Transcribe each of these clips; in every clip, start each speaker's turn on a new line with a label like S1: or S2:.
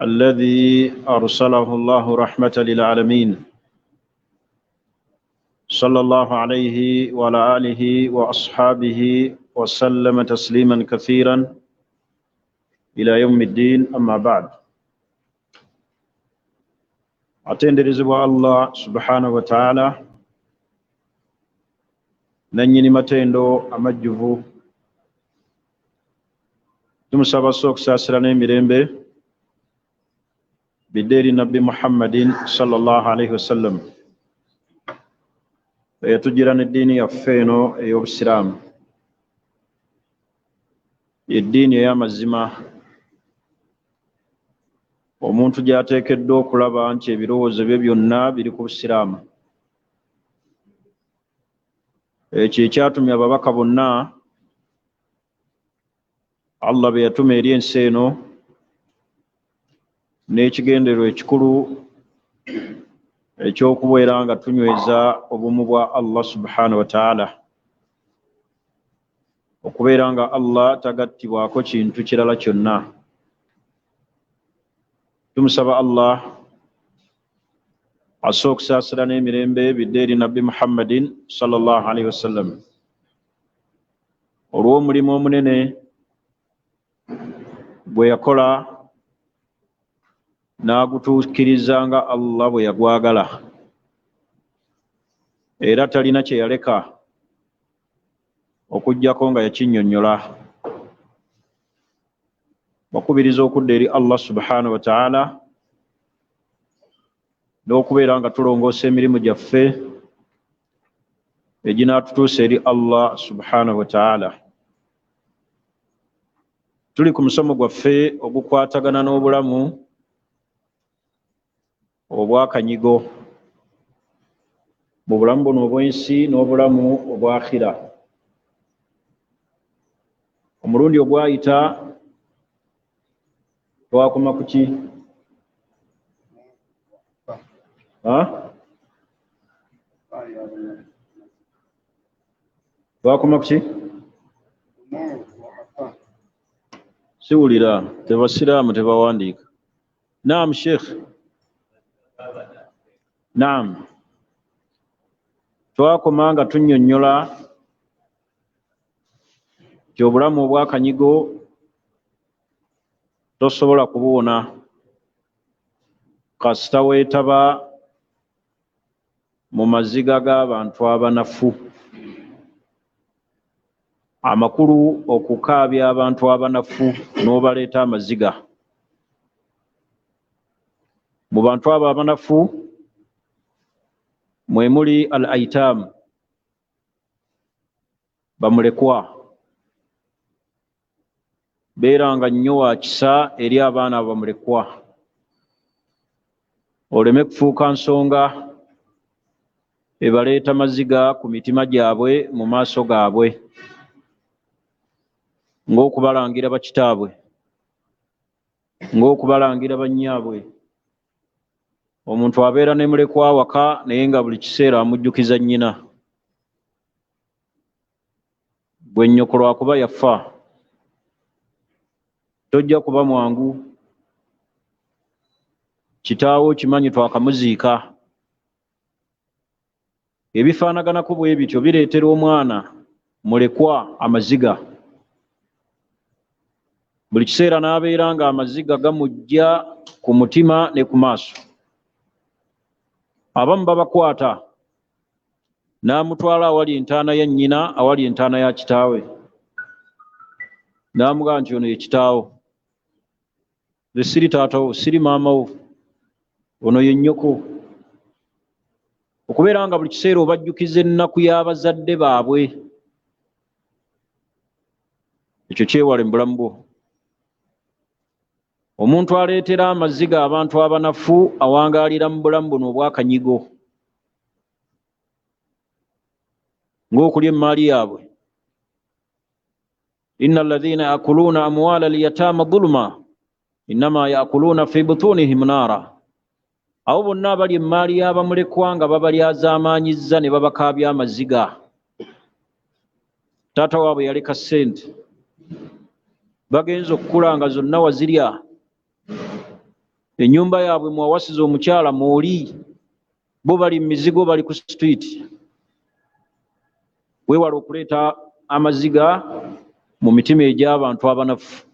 S1: الذي أرسله الله رحمة للعالمين صلى الله عليه وعلى آله وأصحابه وسلم تسليما كثيرا إلى يوم الدين. أما بعد، atenderezebwa Allah subhanahu wa ta'ala nannyini matendo amajjuvu, tumusaba okusaasira n'emirembe biddeeri nabbi Muhammadin sallallahu alaihi wasallam eyatugira n'eddiini yaffe eno ey'obusiraamu, eddiini ey'amazima, omuntu gy'ateekeddwa okulaba nti ebirowoozo bye byonna biri ku busiraamu. Ekyo ekyatumye ababaka bonna Allah be yatuma eri ensi eno n'ekigendererwa ekikulu eky'okubeera nga tunyweza obumu bwa Allah subhanahu wa ta'ala, okubeera nga Allah tagattibwako kintu kirala kyonna. Tumusaba Allah assa okusaasira n'emirembe biddeeri nabbi Muhammadin sallallahu alaihi wasallam olw'omulimu omunene gwe yakola n'agutuukiriza nga Allah bwe yagwagala, era talina kye yaleka okuggyako nga yakinnyonnyola. Bakubiriza okudda eri Allah subhanahu wa ta'ala n'okubeera nga tulongoosa emirimu gyaffe eginaatutuusa eri Allah subhanahu wa ta'ala. Tuli ku musomo gwaffe ogukwatagana n'obulamu obwakanyigo, mu bulamu buno obw'ensi n'obulamu obw'akhira. Omulundi ogwayita twakoma ku ki? Twakoma ku ki? Siwulira, tebasiraamu tebawandiika. Naam Sheikh. Naam, twakoma nga tunnyonnyola nti obulamu obwakanyigo tosobola kubuwona kasita weetaba mu maziga g'abantu abanafu. Amakulu okukaabya abantu abanafu n'obaleeta amaziga. Mu bantu abo abanafu mwe muli al-aitam, bamulekwa. Beeranga nnyo wa kisa eri abaana abamulekwa, oleme kufuuka nsonga ebaleeta maziga ku mitima gyabwe mu maaso gaabwe, ng'okubalangira bakitaabwe, ng'okubalangira bannyaabwe. Omuntu abeera ne mulekwa waka naye nga buli kiseera amujjukiza nnyina. Bwe nnyoko lwakuba yafa tojja kuba mwangu, kitaawo kimanyi twakamuziika. Ebifaanaganako bwe bityo bireetera omwana mulekwa amaziga. Buli kiseera n'abeera nga amaziga gamujja ku mutima ne ku maaso. Abamu babakwata n'amutwala awali entaana ya nnyina, awali entaana ya kitaawe, n'amugamba nti ono ye kitaawo, nze siri taatawo, siri maamawo, ono ye nnyoko. Okubeera nga buli kiseera obajjukiza ennaku y'abazadde baabwe, ekyo kyewale mu bulamu bwo. Omuntu aleetera amaziga abantu abanafu awangaalira mu bulamu buno obwakanyigo, ng'okulya emmaali yaabwe. Inna alladhina yaakuluuna amwaala al-yataama dhulma innama yaakuluuna fi butunihim naara. Abo bonna abalya emmaali y'abamulekwa nga babalyazaamaanyizza ne babakaabya amaziga. Taata waabwe yaleka ssente, bagenza okukula nga zonna wazirya. ennyumba yaabwe mwawasiza omukyala mwoli, bo bali mu mizigo, bali ku street. Weewala okuleeta amaziga mu mitima egy'abantu abanafu.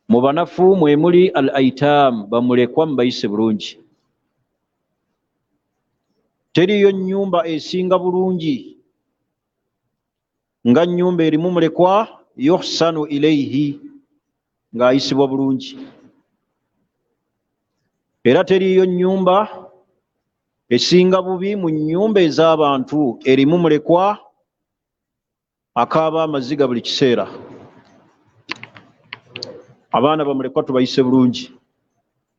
S1: Mu banafu mwe muli al aitam, bamulekwa mubayise bulungi. Teriyo nnyumba esinga bulungi nga nnyumba erimu mulekwa yuhsanu ilayhi, ng'ayisibwa bulungi. Era teriyo nnyumba esinga bubi mu nnyumba ez'abantu erimu mulekwa akaaba amaziga buli kiseera. Abaana bamulekwa tubayise bulungi.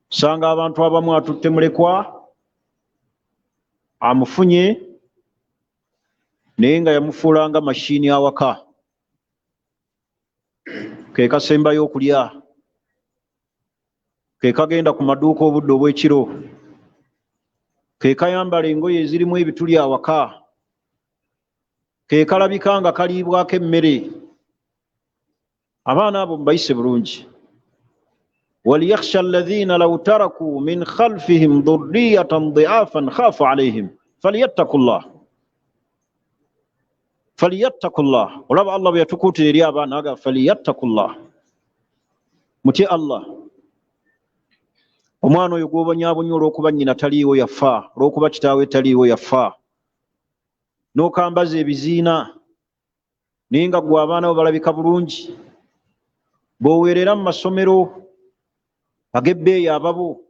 S1: Sanga abantu abamu atutte mulekwa amufunye naye nga yamufuulanga mashini awaka, ke kasembayo okulya, ke kagenda ku maduuka obudde obw'ekiro, ke kayambala engoye ezirimu ebituli awaka, ke kalabika nga kaliibwako emmere. Abaana abo mubayise bulungi. وليخشى الذين لو تركوا من خلفهم ذرية ضعافا خافوا عليهم فليتقوا الله. ولما الله بيتكوتي ريابا ناغا فليتقوا الله. متي الله. omwana oyo gw'obonyaabonya olw'okuba nnyina taliiwo yafa, olw'okuba kitaawe taliiwo yafa, n'okambaza ebiziina naye nga ggwe abaana bo balabika bulungi, bw'oweerera mu masomero ag'ebbeeyi ababo,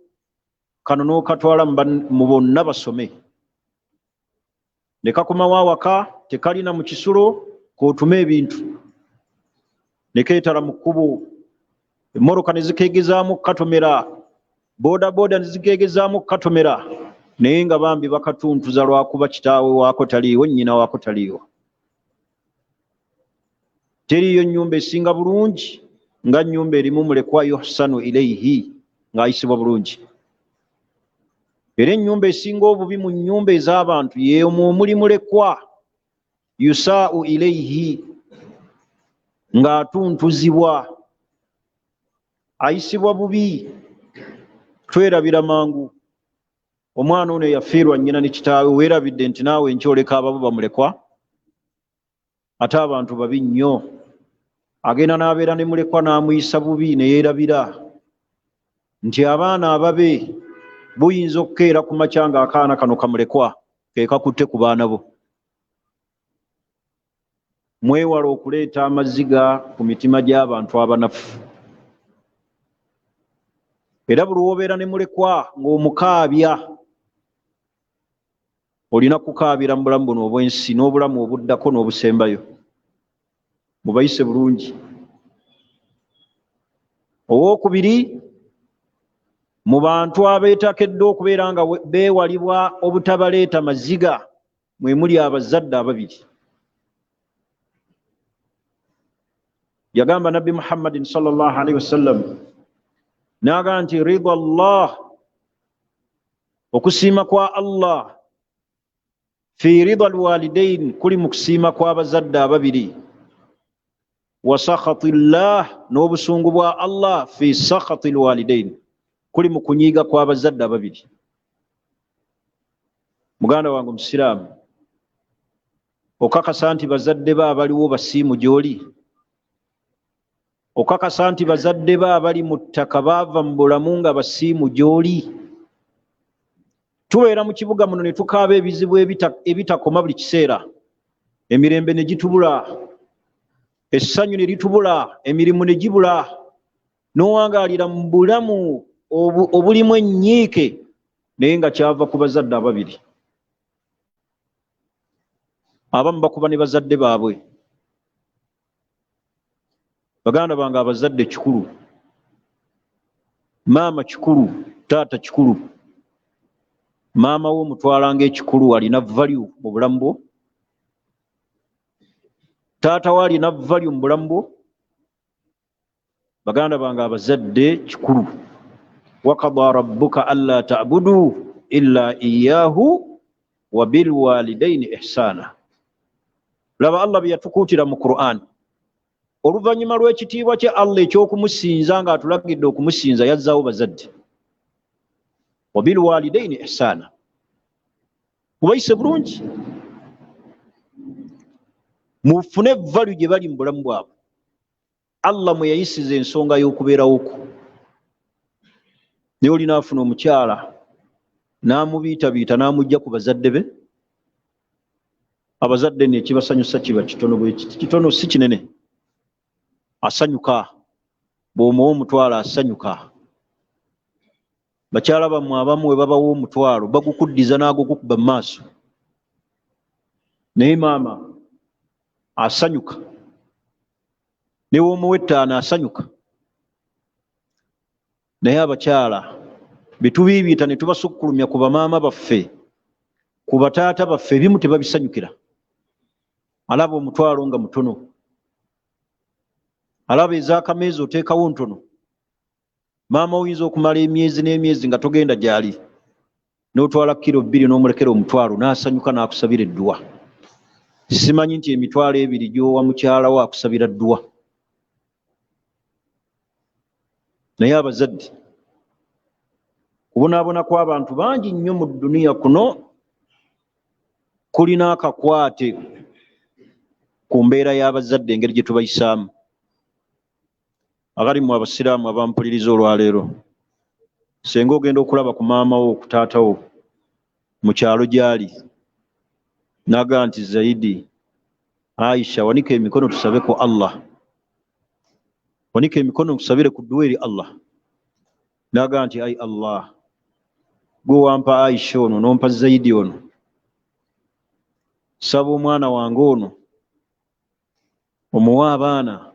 S1: kano n'okatwala mu bonna basome. Ne kakomawo awaka tekalina mu kisulo k'otuma ebintu, ne keetala mu kkubo, emmoroka ne zikeegezaamu katomera, boodabooda ne zikeegezaamu katomera, naye nga bambi bakatuntuza lwakuba kitaawe waako taliiwo, nnyina waako taliiwo. Teriyo nnyumba esinga bulungi nga nnyumba erimu mulekwa yuhsanu ilayhi, ng'ayisibwa bulungi. Era ennyumba esinga obubi mu nnyumba ez'abantu yeeyo omuli mulekwa yusaa'u ilayhi, ng'atuntuzibwa, ayisibwa bubi. Twerabira mangu omwana ono yafiirwa nnyina ne kitaawe, weerabidde nti naawe nkyoleka ababo bamulekwa? Ate abantu babi nnyo. Agenda n'abeera ne mulekwa n'amuyisa bubi, ne yeerabira nti abaana ababe buyinza okukeera ku makya ng'akaana kano kamulekwa ke kakutte ku baana bo. Mwewala okuleeta amaziga ku mitima gy'abantu abanafu. Era buli wobeera ne mulekwa ng'omukaabya, olina kukaabira mu bulamu buno obw'ensi n'obulamu obuddako n'obusembayo. Mubayise bulungi. Owookubiri, mu bantu abeetakedde okubeera nga beewalibwa obutabaleeta maziga mwe muli abazadde ababiri. Yagamba Nabbi Muhammadin sallallahu alaihi wasallam n'agamba nti ridha Allah, okusiima kwa Allah, fi ridha alwalidain, kuli mu kusiima kw'abazadde ababiri, wa sakhati llah, n'obusungu bwa Allah, fi sakhati alwalidain, kuli mu kunyiiga kw'abazadde ababiri. Muganda wange Omusiraamu, okakasa nti bazadde ba abaliwo basiimu gy'oli? Okakasa nti bazadde ba abali mu ttaka baava mu bulamu nga basiimu gy'oli? Tubeera mu kibuga muno ne tukaaba ebizibu ebitakoma buli kiseera, emirembe ne gitubula, essanyu ne litubula, emirimu ne gibula, n'owangaalira mu bulamu obulimu ennyiike, naye nga kyava ku bazadde ababiri. Abamu bakuba ne bazadde baabwe. Baganda bange, abazadde kikulu, maama kikulu, taata kikulu. Maama wo mutwalanga ekikulu, alina value mu bulamu bwo. Taata wo alina value mu bulamu bwo. Baganda bange, abazadde kikulu. Waqada rabbuka alla ta'budu illa iyyahu wa bil walidaini ihsana. Laba Allah byatukuutira mu Qur'an. Oluvannyuma lw'ekitiibwa kye Allah eky'okumusinza ng'atulagidde okumusinza, yazzaawo bazadde. wa bil walidaini ihsana mubayise bulungi mufune value gye bali mu bulamu bwabwe. Allah mwe yayisiza ensonga y'okubeerawo kwo. naye olina afuna omukyala n'amubiitabiita n'amugja ku bazadde be, abazadde nekibasanyusa kiba kitono bwe kiti, kitono si kinene, asanyuka bw'omuwa omutwalo asanyuka. bakyala bammwe abamu we babawa omutwalo bagukuddiza n'ago gukuba mu maaso, naye maama asanyuka, ne w'omuwa ettaano asanyuka. naye abakyala betubiibiita ne tubasukkulumya ku bamaama baffe, ku bataata baffe, ebimu tebabisanyukira. alaba omutwalo nga mutono, alaba ez'akameezi oteekawo ntono. maama oyinza okumala emyezi n'emyezi nga togenda gy'ali, n'otwala kilo 2 n'omulekera omutwalo n'asanyuka n'akusabira edduwa. simanyi nti emitwalo 2 gy'owa mukyala wo akusabira dduwa. naye abazadde, kubonaabona kw'abantu bangi nnyo mu dduniya kuno kulina akakwate ku mbeera y'abazadde, engeri gye tubayisaamu. agali mu abasiraamu abampuliriza olwaleero, senga ogenda okulaba ku maama wo, ku taata wo mu kyalo gy'ali, naga nti Zaidi, Aisha, wanika emikono tusabe ku Allah, wanika emikono tusabire ku dduwa eri Allah. naga nti ai Allah, gwe wampa Aisha ono nompa Zaidi ono, saba omwana wange ono omuwa abaana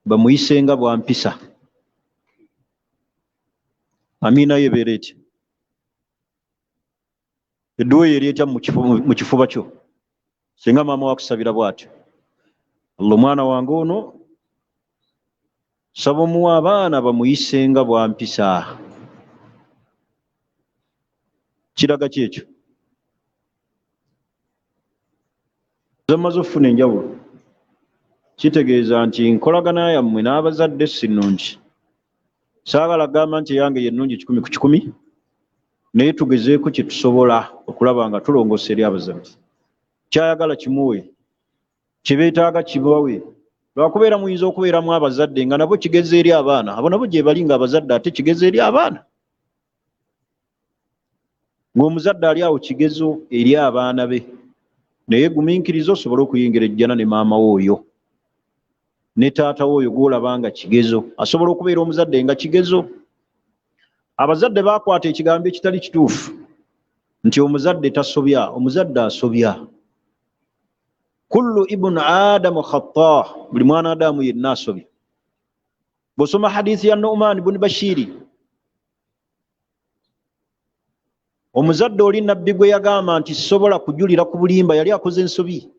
S1: bamuyisenga bwampisa. Amina yebeera etya? edduwa eyo eryetya mu kifuba kyo, singa maama wakusabira bw'atyo, Allah omwana wange ono saba omuwa abaana bamuyisenga bwampisa. kiraga kyekyo zamaze okufuna enjawulo, kitegeeza nti nkolagana yammwe n'abazadde si nnungi. saagala gamba nti eyange yennungi 100 ku 100, naye tugezeeko kye tusobola okulaba nga tulongoosa eri abazadde. kyayagala kimuwe, kye beetaaga kibawe. lwakubeera muyinza okubeeramu abazadde nga nabo kigeze eri abaana, abo nabo gye bali nga abazadde ate kigeze eri abaana. ng'omuzadde ali awo kigezo eri abaana be, naye gumiikiriza osobole okuyingira ejjana ne maama wo oyo ne taata wo oyo gw'olaba nga kigezo, asobola okubeera omuzadde nga kigezo. abazadde baakwata ekigambo ekitali kituufu nti omuzadde tasobya. omuzadde asobya. kullu ibnu adamu khata, buli mwana adamu yenna asobya. bw'osoma hadithi ya Nu'man ibn Bashiri, omuzadde oli nabbi gwe yagamba nti sobola kujulira ku bulimba, yali akoze ensobi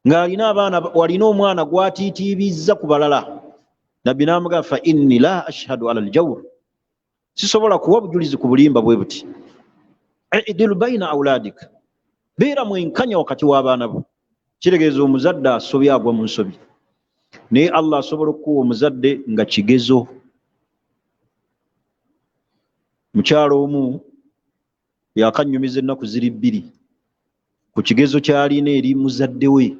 S1: ng'alina abaana, walina omwana gwatiitiibizza ku balala. nabbi n'amugamba fa inni la ashhadu ala aljawr, sisobola kuwa bujulizi ku bulimba bwe buti. idilu baina auladik, beera mwenkanya wakati w'abaana bo. kitegeeza omuzadde asobya, agwa mu nsobi. naye Allah asobola okuwa omuzadde nga kigezo. mukyalo omu yakanyumiza ennaku ziri 2 ku kigezo ky'alina eri muzadde we,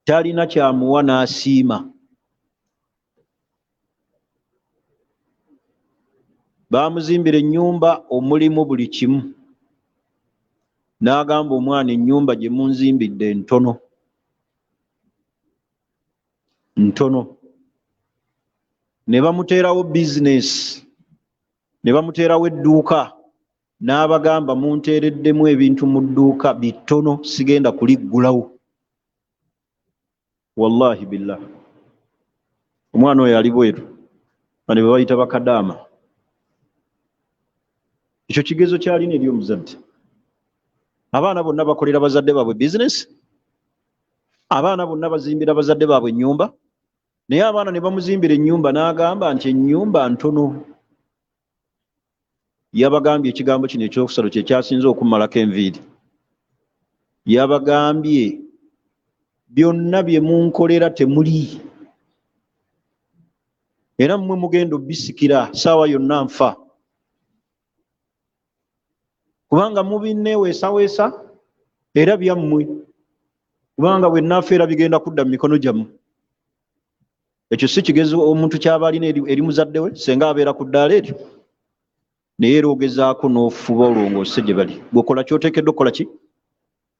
S1: talina kyamuwa n'asiima. baamuzimbira ennyumba omulimu buli kimu, n'agamba omwana ennyumba gye munzimbidde ntono ntono. ne bamuteerawo bizinesi, ne bamuteerawo edduuka, n'abagamba munteereddemu ebintu mu dduuka bitono, sigenda kuliggulawo. wallahi billah, omwana oyo ali bweru, bane be bayita bakadaama. ekyo kigezo kyalina eri omuzadde. abaana bonna bakolera bazadde baabwe bizinesi, abaana bonna bazimbira bazadde baabwe ennyumba, naye abaana ne bamuzimbira ennyumba n'agamba nti ennyumba ntono. yabagambye ekigambo kino ekyokusatu kye kyasinze okummalako enviiri. yabagambye byonna bye munkolera temuli, era mmwe mugenda obisikira saawa yonna nfa, kubanga mubinneeweesaweesa era byammwe, kubanga bwe naafa era bigenda kudda mu mikono gyammwe. Ekyo si kigezo omuntu kyaba alina eri muzadde we senga abeera ku ddaala eryo, naye era ogezaako n'ofuba olongoose gye bali. Gwekola kyoteekeddwa okukola ki?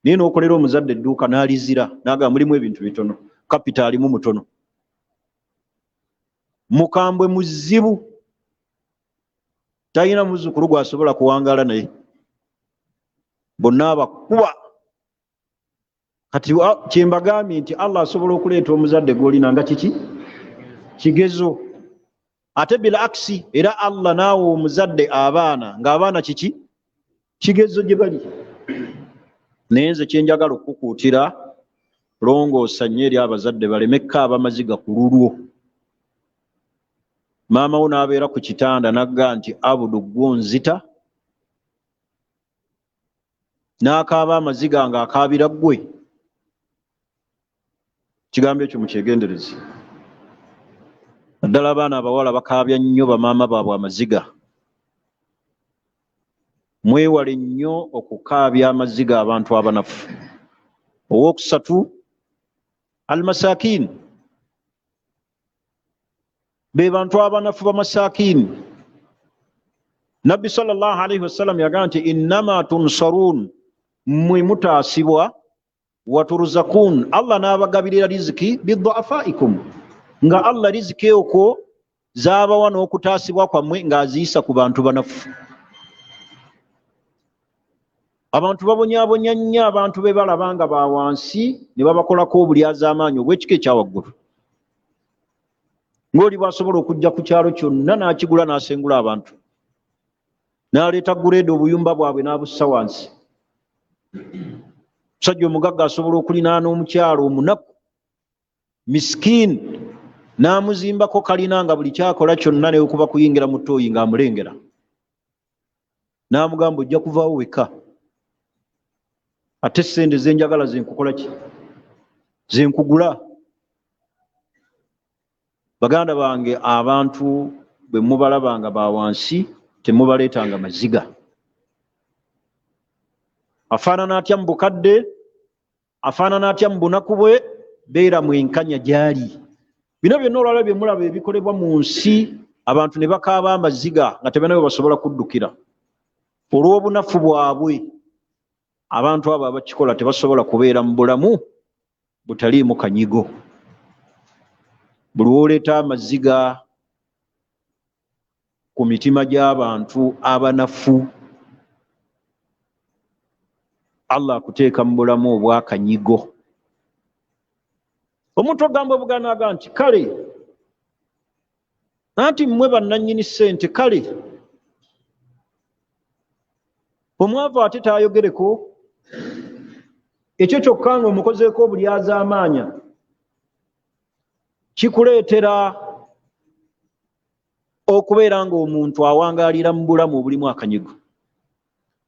S1: Naye n'okolera omuzadde edduuka n'alizira n'agamba mulimu ebintu bitono, kapita alimu mutono. Mukambwe muzibu, talina muzzukulu gwasobola kuwangaala naye, bonna abakuba. Kati kyembagambye nti Allah asobola okuleeta omuzadde gw'olina nga kiki? Kigezo. Ate bila aksi, era Allah naawe omuzadde abaana, ng'abaana kiki? Kigezo gye bali. Naye nze kyenjagala okukuutira, longoosa nnyo eri abazadde baleme kkaaba amaziga ku lulwo. Maama wo n'abeera ku kitanda n'agga nti Abudu gonzita, n'akaaba amaziga ng'akaabira ggwe. Kigambo ekyo mukyegendereze. Naddala abaana abawala bakaabya nnyo bamaama baabwe amaziga. Mwewale nnyo okukaabya amaziga abantu abanafu. Owookusatu, almasakini, be bantu abanafu bamasakini. Nabbi sallallahu alaihi wasallam yagamba nti innama tunsarun, mmwe mutaasibwa, waturzakun, Allah n'abagabirira riziki bidduafaikum, nga Allah riziki okwo zaabawa n'okutaasibwa kwammwe ng'aziyisa ku bantu banafu. Abantu babonyaabonya nnyo abantu be balaba nga ba wansi ne babakolako obulyazaamaanyi obw'ekika ekyawaggulu. Ng'oli bw'asobola okujja ku kyalo kyonna n'akigula n'asengula abantu, n'aleeta guleeda obuyumba bwabwe n'abussa wansi. Musajja omugagga asobola okulinaana omukyalo omunaku miskiini n'amuzimbako kalina nga buli kyakola kyonna naye okuba kuyingira mu ttooyi ng'amulengera, n'amugamba ojja kuvaawo wekka, ate sente zenjagala zenkukola ki? Zenkugula. Baganda bange, abantu bwe mubalabanga ba wansi temubaleetanga maziga. Afaanana atya mu bukadde, afaanana atya mu bunaku bwe, beera mwenkanya gyali. Bino byonna olwala bye mulaba ebikolebwa mu nsi, abantu ne bakaaba amaziga nga tebalina we basobola kuddukira. Olw'obunafu bwabwe, abantu abo abakikola tebasobola kubeera mu bulamu butaliimu kanyigo. Buli lw'oleeta amaziga ku mitima gy'abantu abanafu, Allah akuteeka mu bulamu obwakanyigo. Omuntu ogamba obuganaga nti kale anti mmwe bannannyini ssente, kale omwavu ate taayogereko, ekyo kyokka nga omukozeeko obulyazaamaanya kikuleetera okubeera ng'omuntu awangaalira mu bulamu obulimu akanyigo.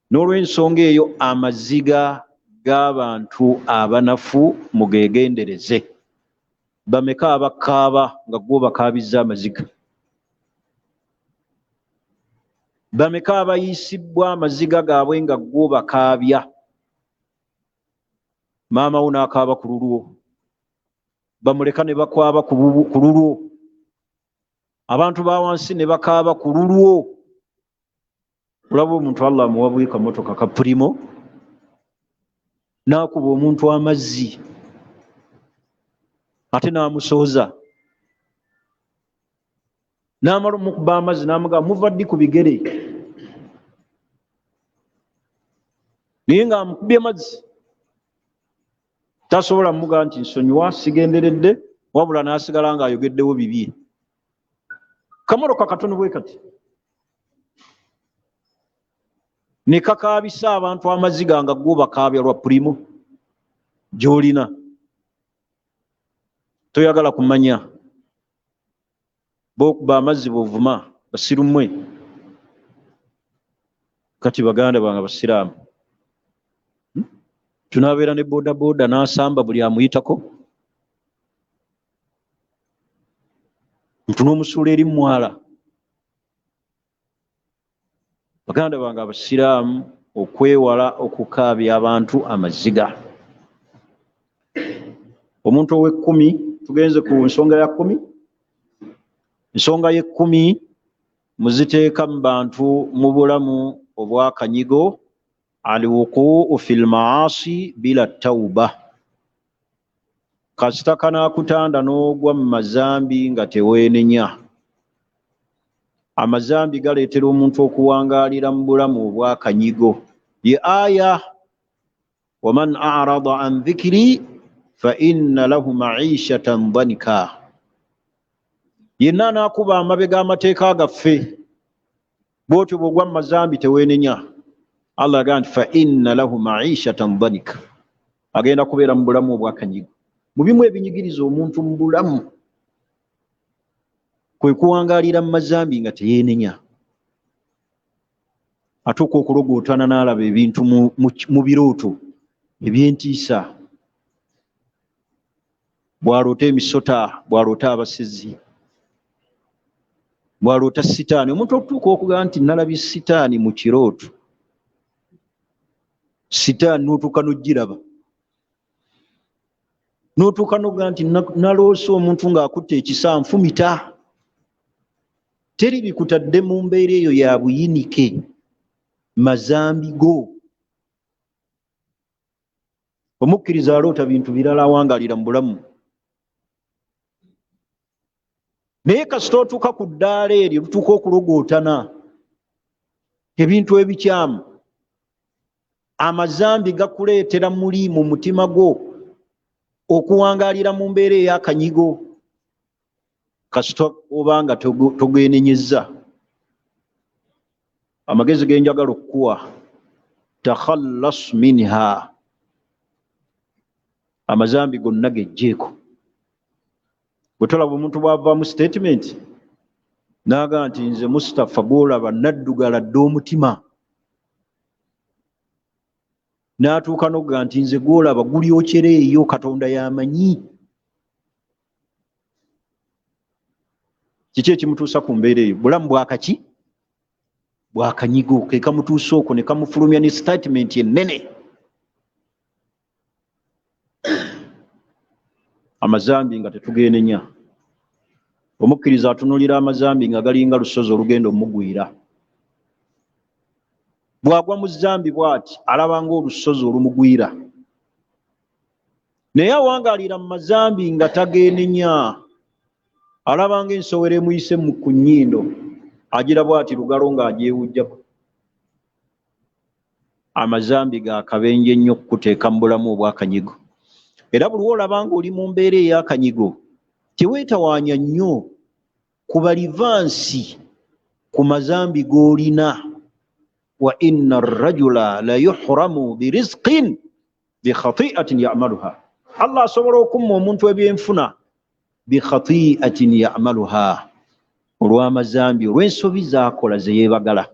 S1: N'olw'ensonga eyo amaziga g'abantu abanafu mugeegendereze. Bameka abakaaba nga gwo bakaabizza amaziga? Bameka abayiisibbwa amaziga gaabwe nga gwo bakaabya? Maama wo n'akaaba ku lulwo, bamuleka ne bakwaba ku lulwo, abantu ba wansi ne bakaaba ku lulwo. Olaba omuntu Allah amuwa bwe kamotoka ka purimo, n'akuba omuntu amazzi ate n'amusooza, n'amala omukuba amazzi n'amugamba muva ddi ku bigere, naye ng'amukubye mazzi tasobola mugamba nti nsonyiwa sigenderedde, wabula n'asigala ng'ayogeddewo bibye. Kamotoka katono bwe kati ne kakaabisa abantu amaziga nga gwo bakaabya lwa purimo gy'olina. Toyagala kumanya b'okuba amazzi b'ovuma basiru mmwe. Kati baganda bange basiraamu, tunaabeera ne booda booda n'asamba buli amuyitako. tunomusula eri mwala. Baganda bange abasiraamu, okwewala okukaabya abantu amaziga. Omuntu ow'ekkumi, tugenze ku nsonga ya 10. Ensonga ye10 muziteeka mu bantu mu bulamu obwakanyigo, alwuquu fil maasi bila tawba. Kasita kanakutanda n'ogwa mu mazambi nga teweenenya. Amazambi galeetera omuntu okuwangaalira mu bulamu obwakanyigo. Ye aya, waman a'rada an dhikri fa inna lahu ma'ishatan dhanka. Yenna anaakuba amabega amateeka gaffe bw'otyo bw'ogwa mu mazambi teweenenya, Allah agamba nti fa inna lahu ma'ishatan dhanka, agenda kubeera mu bulamu obwakanyigo. Mu bimu ebinyigiriza omuntu mu bulamu kwe kuwangaalira mu mazambi nga teyeenenya. Atuuka okulogootana n'alaba ebintu mu birooto ebyentiisa. Bw'aloota emisota, bw'aloota abasezi, bw'aloota sitaani. Omuntu okutuuka okugamba nti nalabye sitaani mu kirooto, sitaani n'otuuka n'ogiraba, n'otuuka n'ogamba nti naloose omuntu ng'akutte ekisa nfumita. Teri bikutadde mu mbeera eyo ya buyinike, mazambi go. Omukkiriza aloota bintu birala awangaalira mu bulamu. Naye kasita otuuka ku ddaala eryo lutuuka okulogootana ebintu ebikyamu, amazambi gakuleetera muli mu mutima gwo okuwangaalira mu mbeera ey'akanyigo. Kasita obanga togeenenyezza, amagezi genjagala okukuwa, takhallas minha, amazambi gonna gejjeeko. Bwe tolaba omuntu bw'ava mu statement n'agamba nti nze Mustafa gw'olaba naddugala dda omutima, n'atuuka n'okugamba nti nze gw'olaba gulyokera eyo, Katonda y'amanyi. Kiki ekimutuusa ku mbeera eyo? Bulamu bwakaki? Bwakanyigo. Ke kamutuusa okwo ne kamufulumya ne statement ennene. Amazambi nga tetugeenenya. Omukkiriza atunuulira amazambi nga galinga lusozi olugenda omugwira. Bw'agwa mu zambi bw'ati alabanga olusozi olumugwira. Naye awangaalira mu mazambi nga tageenenya, alabanga ensowera emuyise ku nnyindo, agira bw'ati lugalo ng'agyewujjako. Amazambi ga kabenje nnyo okukuteeka mu bulamu obwakanyigo. Era buli olabanga oli mu mbeera ey'akanyigo, teweetawaanya nnyo kuba livansi ku mazambi g'olina. Wa inna ar-rajula la yuhramu bi rizqin bi khati'atin ya'maluha. Allah asobola okumma omuntu ebyenfuna bi khati'atin ya'maluha, olw'amazambi, olw'ensobi z'akola ze yeebagala.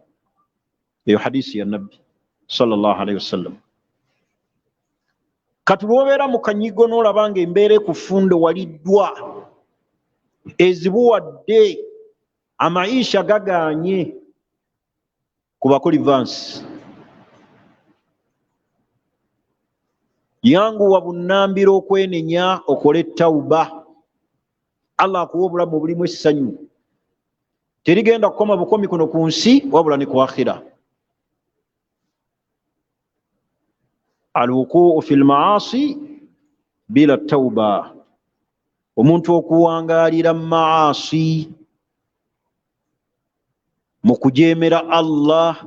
S1: Eyo hadisi ya Nabbi sallallahu alayhi wasallam. Kati lw'obeera mu kanyigo n'olabanga embeera ekufunde, waliddwa, ezibuwadde, amaisha gagaanye, kubako livansi. Yanguwa bunnambira okwenenya, okole tawuba. Allah akuwa obulamu bulimu essanyu. Terigenda kukoma bukomi kuno ku nsi wabula ne ku akhira. Alwuquu fil maasi bila tawba. Omuntu okuwangaalira mu maasi, mu kujeemera Allah,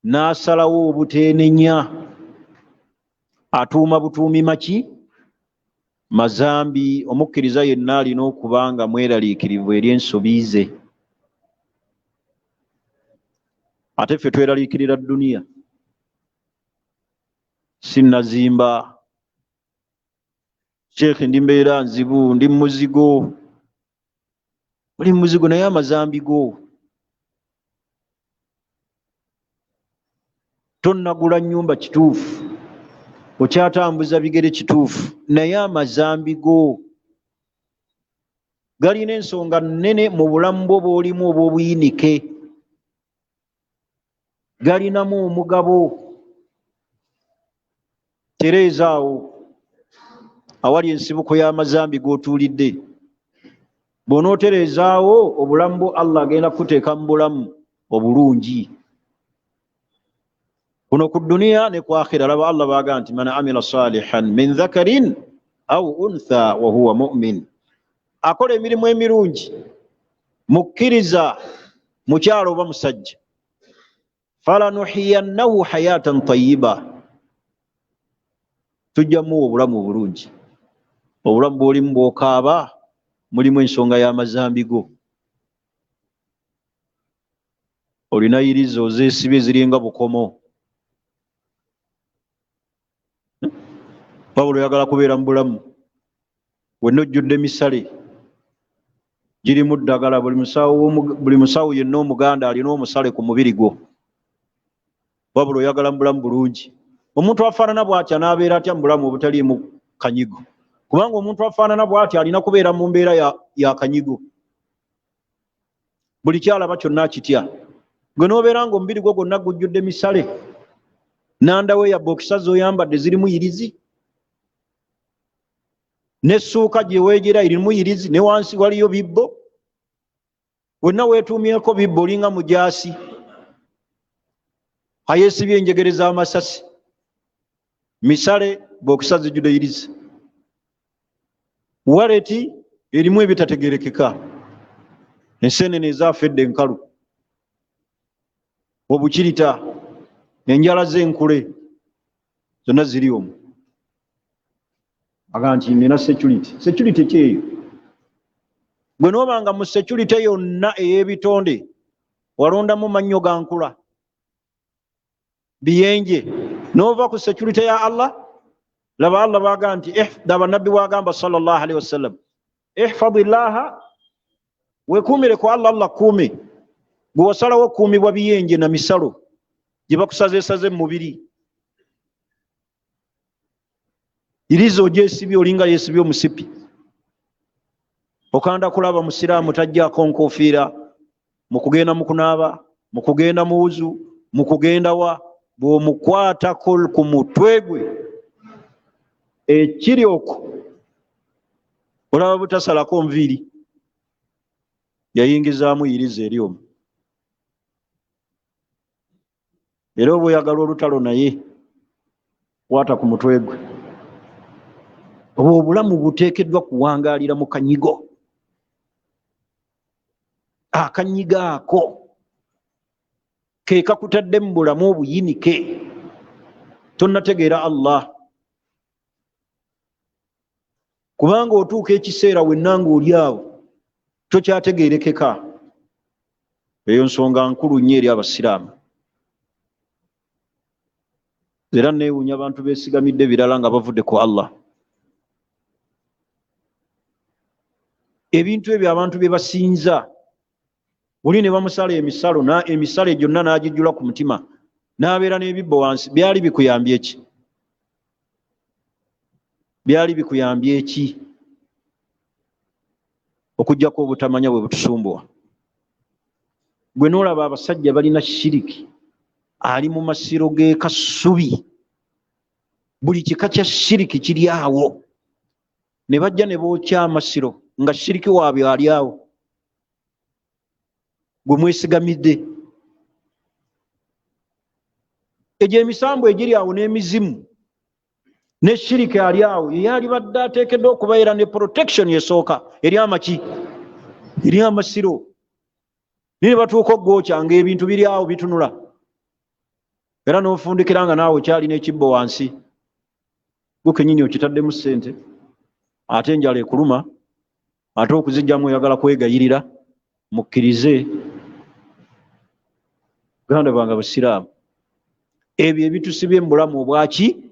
S1: n'asalawo obuteenenya, atuuma butuumi maki? Mazambi. Omukkiriza yenna alina okuba nga mweraliikirivu eri ensobi ze. Ate ffe tweraliikirira dduniya. Sinnazimba, Sheikh ndi mbeera nzibu, ndi muzigo. Oli muzigo naye amazambi go. Tonnagula nnyumba kituufu, okyatambuza bigere kituufu, naye amazambi go. galina ensonga nnene mu bulamu bwo bw'olimu obw'obuyinike, galinamu omugabo. Tereezaawo awali ensibuko y'amazambi g'otuulidde. Bw'onootereezaawo obulamu bwo Allah agenda kuteeka mu bulamu obulungi kuno ku duniya ne ku akhira. Laba Allah baaga nti man amila salihan min dhakarin aw untha wa huwa mu'min, akola emirimu emirungi mukkiriza mukyalo oba musajja, falanuhiyannahu hayatan tayyiba, tujjamuwa obulamu obulungi. Obulamu bw'olimu bw'okaaba mulimu ensonga y'amazambi go, olina yiriza ozeesibye ziringa bukomo. Pawulo yagala kubeera mu bulamu wenna ojjudde misale girimu ddagala. Buli musawo yenna omuganda alina omusale ku mubiri gwo. Pawulo yagala mu bulamu bulungi. Omuntu afaanana bw'atyo n'abeera atya mu bulamu obutaliimu kanyigo, kubanga omuntu afaanana bw'atyo alina kubeera mu mbeera ya kanyigo. Buli kyalaba kyonna akitya. Gwe n'obeera nga omubiri gwo gwonna gujjudde misale, nandaweya bokisa z'oyambadde zirimu yirizi, n'essuuka gye weegera irimu yirizi, ne wansi waliyo bibbo, wenna weetuumyeko bibbo, olinga mujaasi ayeesibye enjegere z'amasasi, misale bokisa zijjudde yirizi, waleti erimu ebitategerekeka, enseenene ezaafedde enkalu, obukirita, enjala z'enkule, zonna ziri omwo. Aga nti nina security. Security kyeyo? Gwe noobanga mu security yonna ey'ebitonde walondamu mannyo ga nkula biyenje, noova ku security ya Allah. Laba Allah baaga nti daba nabbi wagamba sallallahu alaihi wasallam, ihfadillaha, wekuumire ku Allah, Allah kuume. Gwe wasalawo kuumibwa biyenje na misalo gye bakusazeesaze mu mubiri. Irizo ogyesibye olinga yeesibye omusipi. Okanda kulaba musiraamu tajjaako nkofiira mu kugenda mu kunaaba, mu kugenda mu wuzu, mu kugenda wa, bw'omukwatako ku mutwe gwe ekiri okwo olaba butasalako nviiri, yayingizaamu irizo eri omwo. Era oba oyagala olutalo naye kwata ku mutwe gwe. Oba obulamu buteekeddwa kuwangaalira mu kanyigo. Akanyigo ako ke kakutadde mu bulamu obuyinike, tonnategeera Allah. Kubanga otuuka ekiseera wenna ng'oli awo tokyategeerekeka. Eyo nsonga nkulu nnyo eri abasiraamu. Era neewuunya abantu beesigamidde birala nga bavudde ku Allah. Ebintu ebyo abantu bye basinza, buli ne bamusala emisalo, emisale gyonna n'agijjula ku mutima, n'abeera n'ebibbo wansi, byali bikuyambye ki? Byali bikuyambye ki? Okuggyako obutamanya bwe butusumbuwa. Gwe n'olaba abasajja balina shiriki, ali mu masiro g'e Kasubi, buli kika kya shiriki kiri awo, ne bajja ne bookya amasiro nga shiriki waabwe ali awo, gwe mwesigamidde. Egyo emisambu egiri awo n'emizimu ne shiriki ali awo, ye alibadde ateekeddwa okubeera ne protection esooka eri amaki, eri amasiro. Ne batuuka ogwokya nga ebintu biri awo bitunula, era n'ofundikira nga naawe kyalina ekibbo wansi, gwe kennyini okitaddemu ssente, ate enjala ekuluma, ate okuzijjamu oyagala kwegayirira, mukkirize. Baganda bange abasiraamu, ebyo ebitusibye mu bulamu obwaki,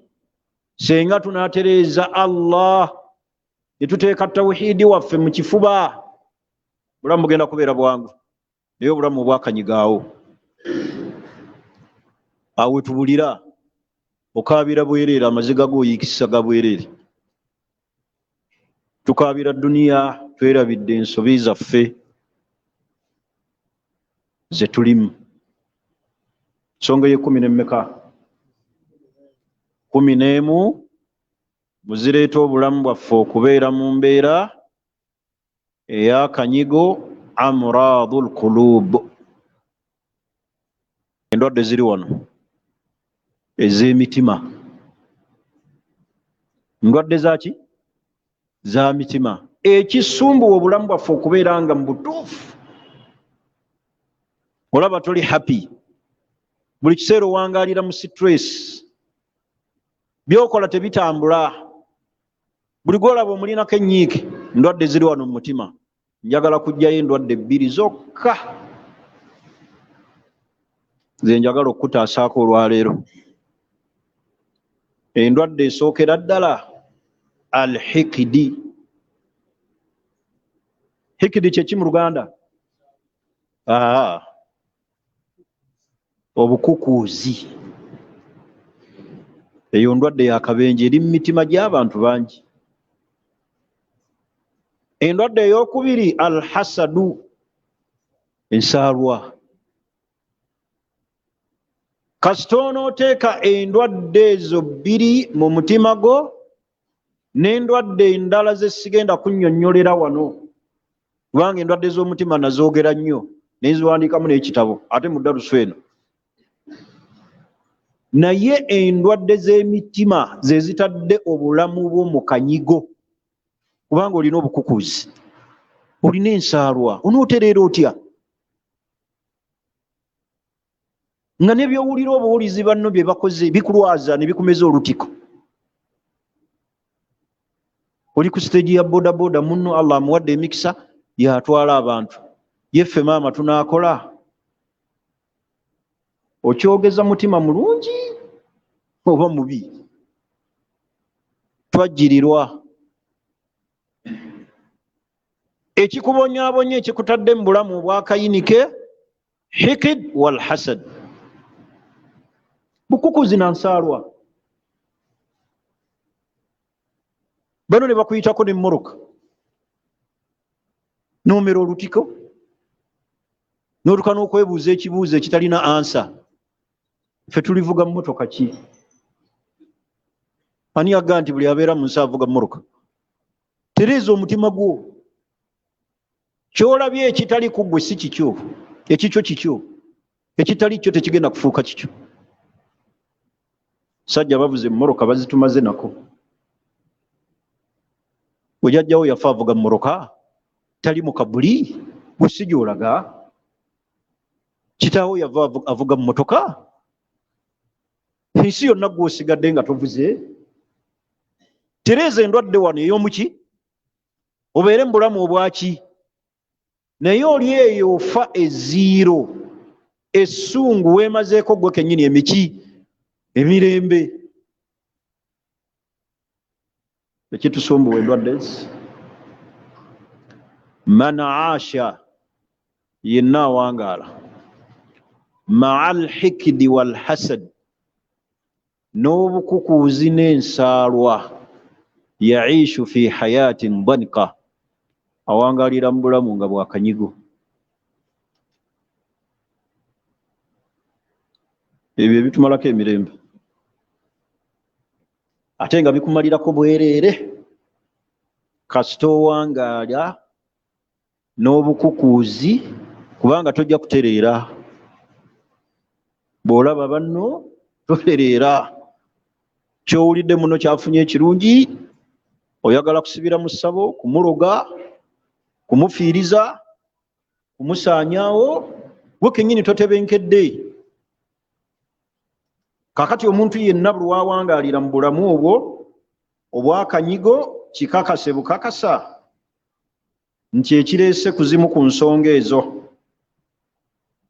S1: senga tunaatereeza Allah ne tuteeka tawhiidi waffe mu kifuba, bulamu bugenda kubeera bwangu. Naye obulamu obwakanyigaawo, awo wetubulira okaabira bwereere, amaziga gooyiikisa ga bwereere. Tukaabira duniya, twerabidde ensobi zaffe ze tulimu. Nsonga ye 11 11 muzireeta obulamu bwaffe okubeera mu mbeera ey'akanyigo amradul qulub. Endwadde ziri wano ez'emitima. Ndwadde zaki? Za mitima. Ekisumbuwa obulamu bwaffe okubeera nga mu butuufu. Olaba toli happy, buli kiseera owangaalira mu stress, byokola tebitambula, buli gwolaba omulinako ennyiike. Ndwadde ziri wano mu mutima. Njagala kujjayo endwadde 2 zokka ze njagala okutaasaako olwaleero. Endwadde esookera ddala al-hikidi. Hikidi kye ki mu Luganda? Obukukuuzi. Eyo ndwadde yakabenje eri mu mitima gy'abantu bangi. Endwadde ey'okubiri al-hasadu, ensaalwa. Kasita onooteeka endwadde ezo 2 mu mutima gwo n'endwadde endala ze sigenda kunnyonnyolera wano, kubanga endwadde z'omutima nazoogera nnyo neziwandiikamu n'ekitabo ate mu ddalusu eno. Naye endwadde z'emitima ze zitadde obulamu bwo mu kanyigo, kubanga olina obukukuuzi, olina ensaalwa, onootereera otya? Nga nebyowulira obuwulizi banno bye bakoze bikulwaza ne bikumeza olutiko. Oli ku stage ya bodaboda, munno Allah amuwadde emikisa yatwala abantu, yeffe maama tunaakola. Okyogeza mutima mulungi oba mubi? Twajjirirwa. Ekikubonyaabonye ekikutadde mu bulamu obwakayinike, hikid wal hasad, bukukuzi na nsaalwa. Bano ne bakuyitako n'emmoroka n'omera olutiko n'otuka n'okwebuuza ekibuuzo ekitalina ansa. Ffe tulivuga mmotoka ki? Ani yagamba nti buli abeera mu nsi avuga mmoroka? Tereeza omutima gwo. Kyolabye ekitali ku ggwe si kikyo, ekikyo kikyo, ekitali kyo tekigenda kufuuka kikyo. Sajja bavuze mmoroka bazitumaze nako. Bwe jjajjawo yafa avuga mmoroka, tali mu kabuli, gwe si gy'olaga. Kitaawo yava avuga mmotoka, ensi yonna gwe osigadde nga tovuze. Tereeza endwadde wano ey'omuki, obeere mu bulamu obwaki, naye oli eyo ofa ezziiro, essungu weemazeeko gwe kennyini emiki, emirembe. Ekitusumbuwa endwadde ezi. Man aasha, yenna awangaala ma'al hikdi wal hasad, n'obukukuuzi n'ensaalwa, yaishu fi hayatin danika, awangaalira mu bulamu nga bwakanyigo. Ebyo ebitumalako emirembe, ate nga bikumalirako bwereere kasita owangaala n'obukukuuzi, kubanga tojja kutereera. Bw'olaba banno totereera. Kyowulidde muno kyafunye ekirungi, oyagala kusibira mu ssabo, kumuloga, kumufiiriza, kumusaanyaawo, gwe kennyini totebenkedde. Kakati omuntu yenna buli wawangaalira mu bulamu obwo obwakanyigo, kikakase bukakasa nti ekireese kuzimu ku nsonga ezo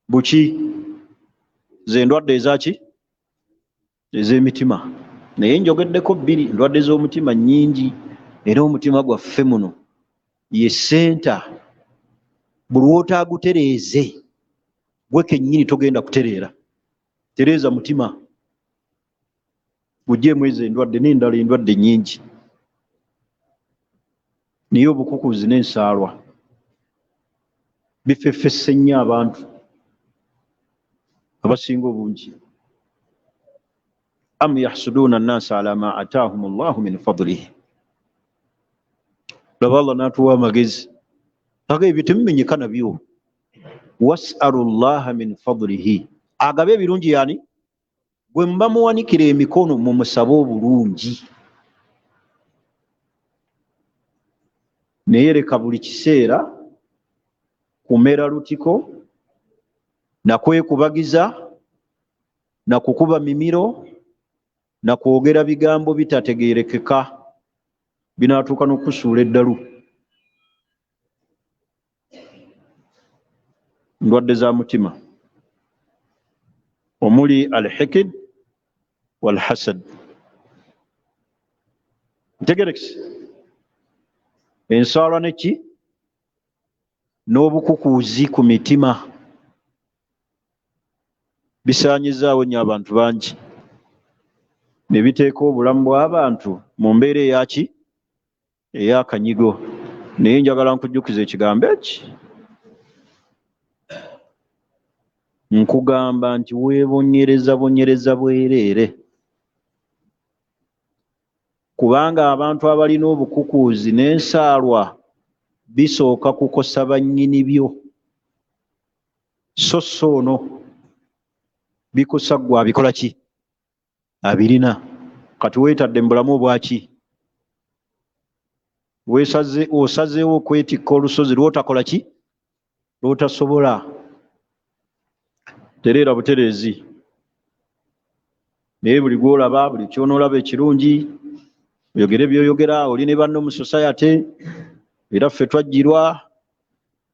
S1: buki? Ze ndwadde ezaki? Ez'emitima. Naye njogeddeko 2, endwadde z'omutima nnyingi, era omutima gwaffe muno ye senta. Buli wotaagutereeze, gwe kennyini togenda kutereera. Tereeza mutima, gugyemu ezo endwadde n'endala endwadde nnyingi. niyo obukukuzi n'ensaalwa bifeffesse nnyo abantu abasinga obungi. am yahsuduuna annaasa ala ma ataahum allahu min fadlihi. laba Allah n'atuwa amagezi aga ebyo temumenyeka nabyo. wasalu llaha min fadlihi, agabe ebirungi yani gwe mba muwanikira emikono mumusabe obulungi. naye leka buli kiseera kumera lutiko nakwekubagiza nakukuba mimiro nakwogera bigambo bitategerekeka binatuuka n'okusuula eddalu. ndwadde za mutima omuli alhikid walhasad. ntegerekese ensaalwa neki n'obukukuuzi ku mitima bisaanyizaawo nnyo abantu bangi ne biteeka obulamu bw'abantu mu mbeera eyaki ey'akanyigo. naye njagala nkujjukiza ekigambo eki, nkugamba nti weebonyereza bonyereza bwereere, kubanga abantu abalina obukukuuzi n'ensaalwa bisooka kukosa bannyini byo, so ono bikosa ggwe abikola ki abirina. kati weetadde mu bulamu obwaki osazeewo okwetikka olusozi lw'otakola ki lw'otasobola. tereera butereezi, naye buli gw'olaba buli kyonoolaba ekirungi oyogere byoyogera, oli ne banno mu society, era ffe twajjirwa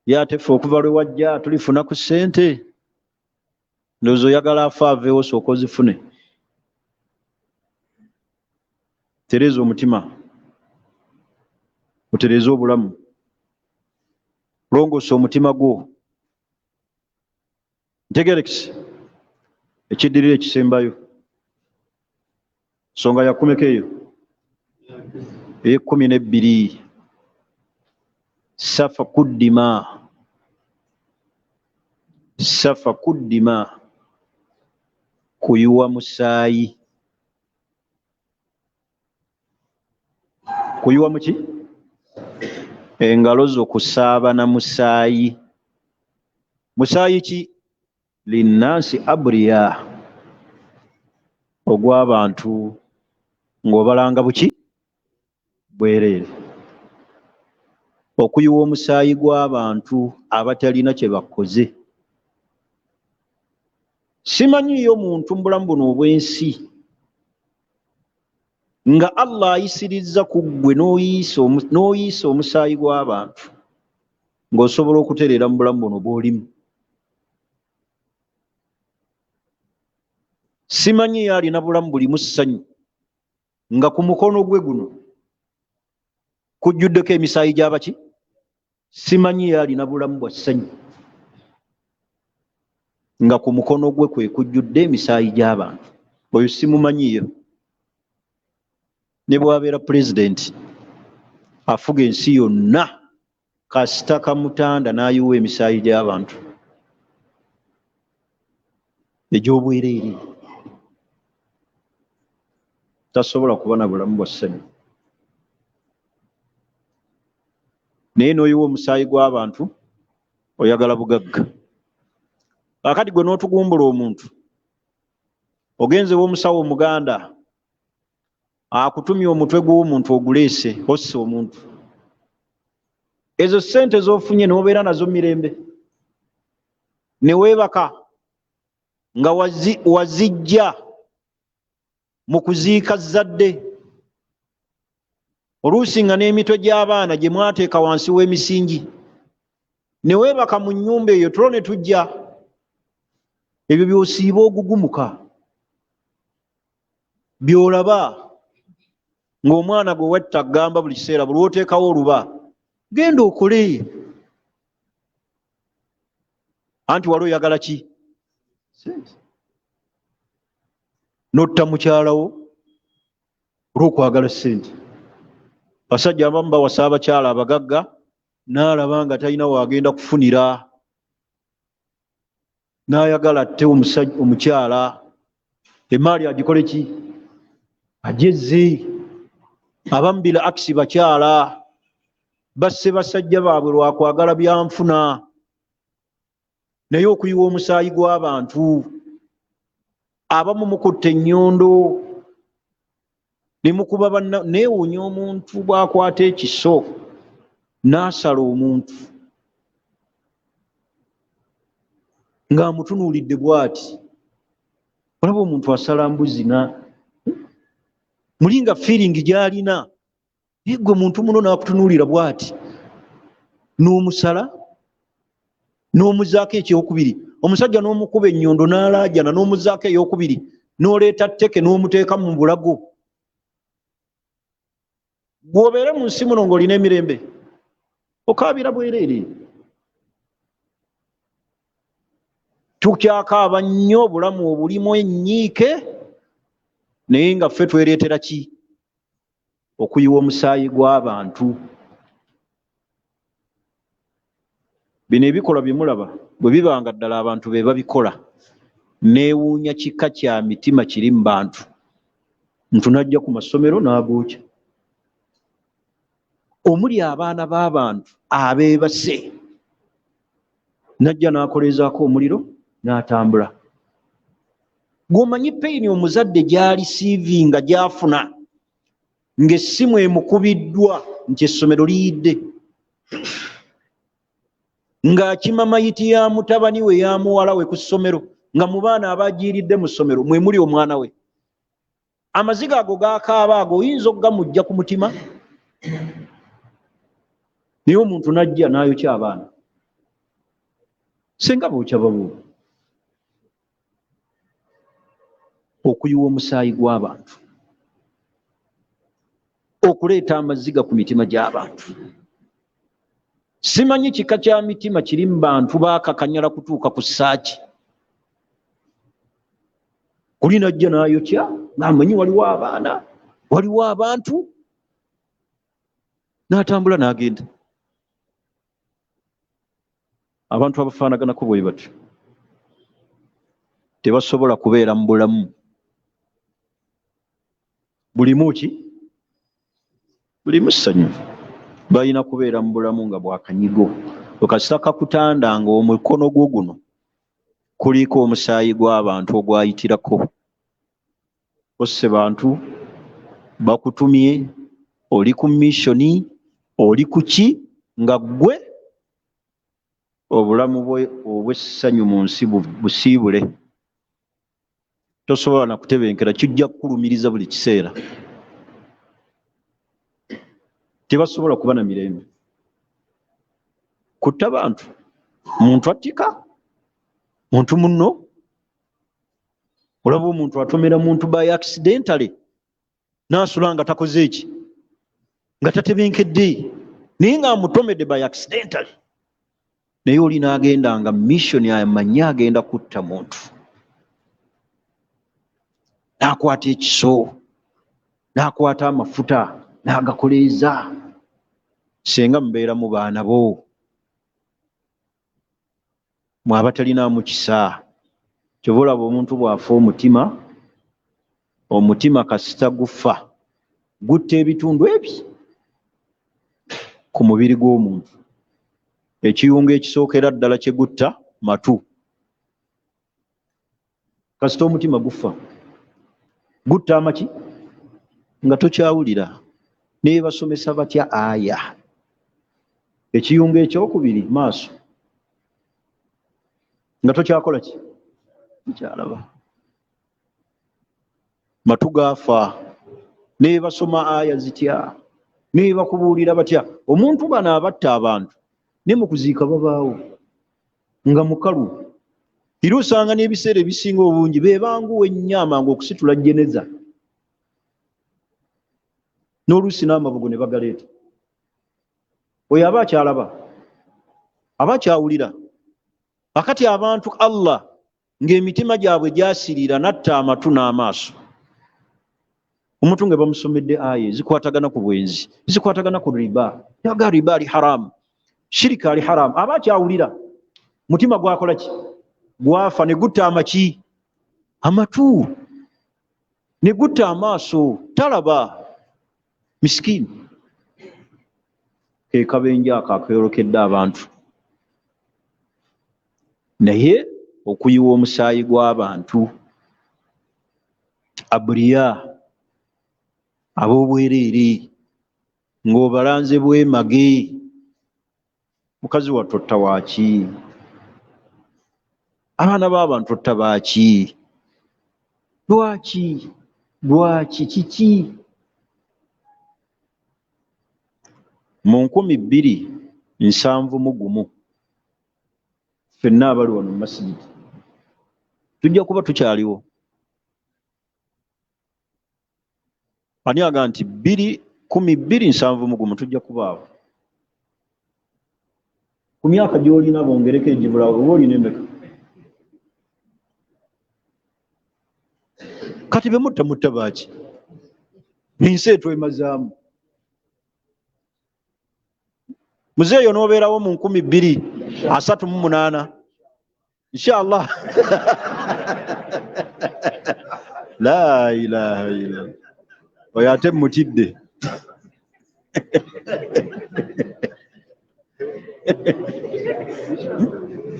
S1: ye ate ffe okuva lwe wajja tulifuna ku ssente. ndowooza oyagala afe aveewo sooka ozifune. tereeza omutima, otereeze obulamu, longoosa omutima gwo. ntegerekese ekiddirira ekisembayo nsonga yakumeka eyo ey'12. safa kuddima, kuyiwa musaayi. kuyiwa muki? engalo zo kusaabana musaayi. musaayi ki? linnansi abriya, ogw'abantu ng'obalanga buki bwereere. okuyiwa omusaayi gw'abantu abatalina kye bakoze. simanyiyo muntu mu bulamu buno obw'ensi nga Allah ayisirizza ku ggwe n'oyiisa omusaayi gw'abantu ng'osobola okutereera mu bulamu buno bw'olimu. simanyiyo alina bulamu bulimu ssanyu nga ku mukono gwe guno kujjuddeko emisaayi gy'abaki. simanyiyo alina bulamu bwa ssanyu nga ku mukono gwe kwe kujjudde emisaayi gy'abantu. oyo simumanyiyo. ne bw'abeera pulezidenti afuga ensi yonna kasita kamutanda n'ayiwa emisaayi gy'abantu egy'obwereere, tasobola kuba na bulamu bwa ssanyu. naye n'oyiwa omusaayi gw'abantu oyagala bugagga. kakati gwe n'otugumbula omuntu, ogenzewo omusawo omuganda akutumye omutwe gw'omuntu oguleese, osse omuntu, ezo ssente z'ofunye n'obeera nazo mirembe, ne weebaka nga wazijja mu kuziika zadde, oluusi nga n'emitwe gy'abaana gye mwateeka wansi w'emisingi, ne weebaka mu nnyumba eyo, tulo ne tujja. ebyo by'osiiba ogugumuka, by'olaba ng'omwana gwe wetta agamba buli kiseera buli oteekawo oluba genda okole, anti wali oyagala ki? Notta mukyalawo olw'okwagala ssente. basajja abamu bawasa abakyala abagagga n'alaba nga talina wagenda kufunira n'ayagala atte omukyala emaali agikole ki agezze. Abamu bila akisi bakyala basse basajja baabwe lwakwagala byanfuna naye okuyiwa omusaayi gw'abantu. Abamu mukutte ennyondo ne mukuba neewuunya omuntu bw'akwata ekiso n'asala omuntu ng'amutunuulidde bw'ati. Olaba omuntu asala mbuzi mulinga feeling gy'alina naye gwe muntu muno n'akutunuulira bw'ati n'omusala n'omuzaako ekyokubiri. Omusajja n'omukuba ennyondo n'alaajana n'omuzaako eyokubiri n'oleeta tteke n'omuteeka mu bulago. Gwobeere mu nsi muno ng'olina emirembe okaabira bwereere. Tukyakaaba nnyo obulamu obulimu ennyiike naye nga ffe twereetera ki okuyiwa omusaayi gw'abantu. Bino ebikolwa bye mulaba bwe bibanga ddala abantu be babikola neewuunya kika kya mitima kiri mu bantu. Muntu n'ajja ku masomero n'agookya. Omuli abaana b'abantu abeebase n'ajja n'akoleezaako omuliro n'atambula. Gw'omanyi peyini omuzadde gy'alisiivinga gy'afuna ng'essimu emukubiddwa nti essomero liyidde, ng'akima mayiti ya mutabani we ya muwala we ku ssomero, nga mu baana abagiiridde mu ssomero mwe muli omwana we. Amaziga ago gakaaba ago oyinza okugamujja ku mutima? Naye omuntu n'ajja n'ayokya abaana. Senga bookya babuuba. Okuyiwa omusaayi gw'abantu, okuleeta amaziga ku mitima gy'abantu. Simanyi kika kya mitima kiri mu bantu baakakanyala kutuuka ku ssaaki. Oli n'ajja n'ayokya ng'amanyi waliwo abaana, waliwo abantu, n'atambula n'agenda. Abantu abafaanaganako bwe batyo tebasobola kubeera mu bulamu bulimu ki? Bulimu ssanyu. Balina kubeera mu bulamu nga bwakanyigo. Okasita kakutanda nga omukono gwo guno kuliko omusaayi gw'abantu ogwayitirako. Osse bantu bakutumye, oli ku missioni, oli ku ki, nga ggwe obulamu obw'essanyu mu nsi busiibule. Tosobola na kutebenkera, kijja kukulumiriza buli kiseera. Tebasobola kuba na mirembe. Kutta bantu, muntu attika muntu munno. Olaba omuntu atomera muntu by accidentally n'asula nga takoze eki, nga tatebenkedde, naye ng'amutomedde by accidentally. Naye oli n'agenda nga mission amanyi agenda kutta muntu, n'akwata ekiso, n'akwata amafuta n'agakoleeza. Senga mubeera mu baana bo mwe abatalinaamu kisa. Kyova olaba omuntu bw'afa omutima kasita gufa gutta ebitundu ebi ku mubiri gw'omuntu. Ekiyungu ekisookera ddala kye gutta matu. Kasita omutima gufa gutta amaki nga tokyawulira. Naye basomesa batya aya? Ekiyungu ekyokubiri maaso nga tokyakola ki? Tokyalaba. Matu gaafa. Naye basoma aya zitya? Naye bakubuulira batya? Omuntu bano abatta abantu ne mu kuziika babaawo nga mukalu. Era osanga n'ebiseera ebisinga obungi beebanguwa ennyo amangu okusitula jeneza, n'oluusi n'amabugo ne bagaleeta. Oyo aba akyalaba, aba akyawulira. Akati abantu Allah ng'emitima gyabwe gyasirira, natta amatu n'amaaso. omuntu nga bamusomedde aya zikwatagana ku bwenzi, zikwatagana ku riba, yaga riba ali haramu, shirika ali haramu, aba akyawulira mutima gwakola ki? Gwafa ne gutta amaki? Amatu, ne gutta amaaso, talaba. Miskini ke kabenja akakeerokedde abantu, naye okuyiwa omusaayi gw'abantu aburiya ab'obwereere ng'obalanze bwemage. Mukazi wattu otta waaki? Abaana b'abantu otta baaki? Lwaki? Lwaki? Kiki? Mu 2071 ffenna abali wano mu masjidi tujja kuba tukyaliwo. Ani aga nti 2071 tujja kubaawo? Ku myaka gy'olina bongereko egibulawo, oba olina emeka? Kati be mutta baaki? Ensi etwemazaamu. Muzeeyo n'obeerawo mu 2038 inshallah. La ilaha illallah. Oyo ate mutidde.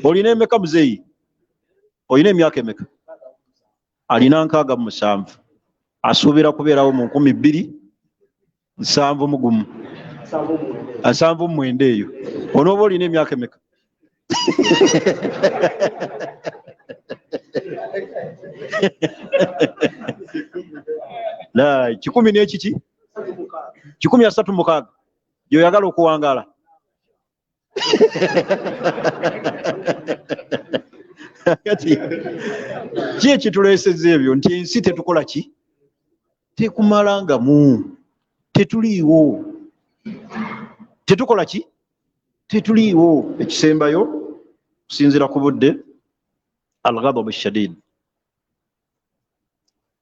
S1: Olina emeka muzeeyi? Olina emyaka emeka? Alina 67. Asuubira kubeerawo mu 2071. 79 eyo. Onooba olina emyaka emeka? La 10 n'ekiki? 36 gy'oyagala okuwangaala. Ki ekituleesezza ebyo? Nti ensi tetukola ki? Tekumalangamu, tetuliiwo. Tetukola ki? Tetuliiwo. Ekisembayo kusinziira ku budde, al-ghadab ash-shadid,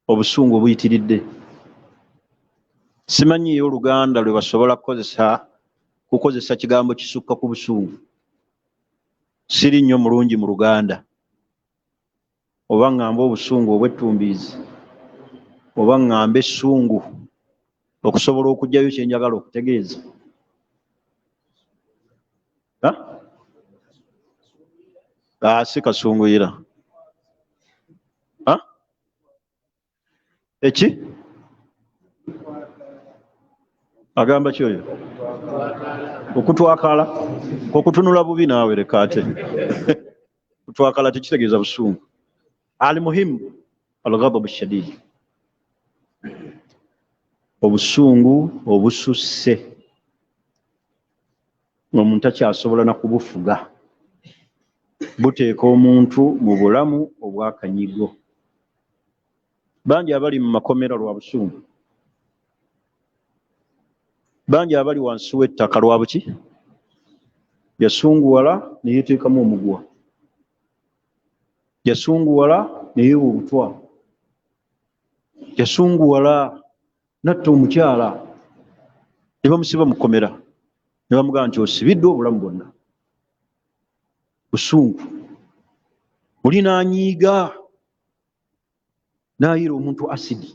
S1: obusungu obuyitiridde. Simanyiyo Oluganda lwe basobola kukozesa kigambo kisukka ku busungu. Siri nnyo mulungi mu Luganda. Oba ngamba obusungu obw'ettumbiizi, oba ngamba essungu, okusobola okugyayo kyenjagala okutegeeza. Si kasunguyira. Eki? Agamba ki oyo? Okutwakala. Okutunula bubi naawe leka ate. Kutwakala tekitegeeza busungu. Al-muhimu al-ghadab ash-shadid. Obusungu obususse ng'omuntu akyasobola na kubufuga buteeka omuntu mu bulamu obwakanyigo. Bangi abali mu makomera lwa busungu. Bangi abali wansi w'ettaka lwa buki? Yasunguwala ne yeeteekamu omugwa. Yasunguwala ne yeewa obutwa. Yasunguwala natta omukyala ne bamusiba mu kkomera ne bamugamba nti osibiddwe obulamu bwonna. Busungu. Oli n'anyiiga n'ayiira omuntu asidi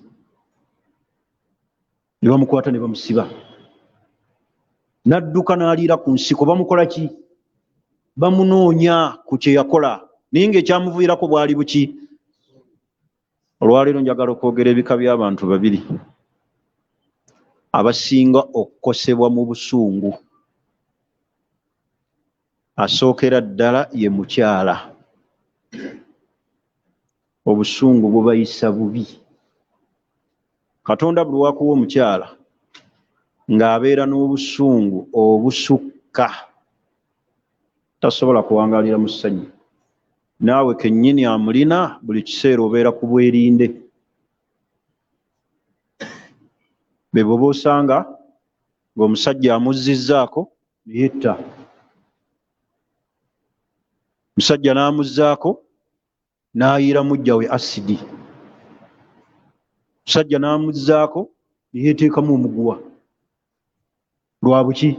S1: ne bamukwata ne bamusiba. N'adduka n'aliira ku nsiko. Bamukola ki? Bamunoonya ku kye yakola, naye ng'ekyamuviirako bwali buki? Olwaleero njagala okwogera ebika by'abantu babiri abasinga okukosebwa mu busungu. Asookera ddala ye mukyala. Obusungu bubayisa bubi. Katonda buli wakuwa omukyala ng'abeera n'obusungu obusukka, tasobola kuwangaalira mu ssanyu. Naawe kennyini amulina buli kiseera obeera ku bwerinde. Be bwe b'osanga ng'omusajja amuzzizzaako ne yetta. Musajja n'amuzzaako n'ayiira mujja we asidi. Musajja n'amuzzaako yeteekamu omuguwa lwa buki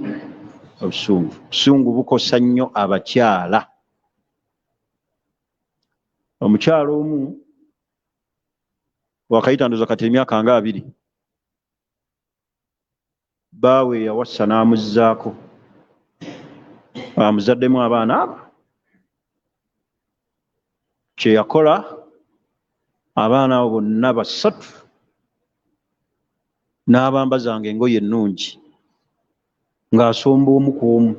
S1: obusungu. Obusungu bukosa nnyo abakyala. Omukyala omu wakayita ndoza kati emyaka nga 2 baawe yawassa n'amuzzaako amuzaddemu abaana abo. Kye yakola abaana abo bonna 3 n'abambazanga engoye ennungi ng'asomba omu ku omu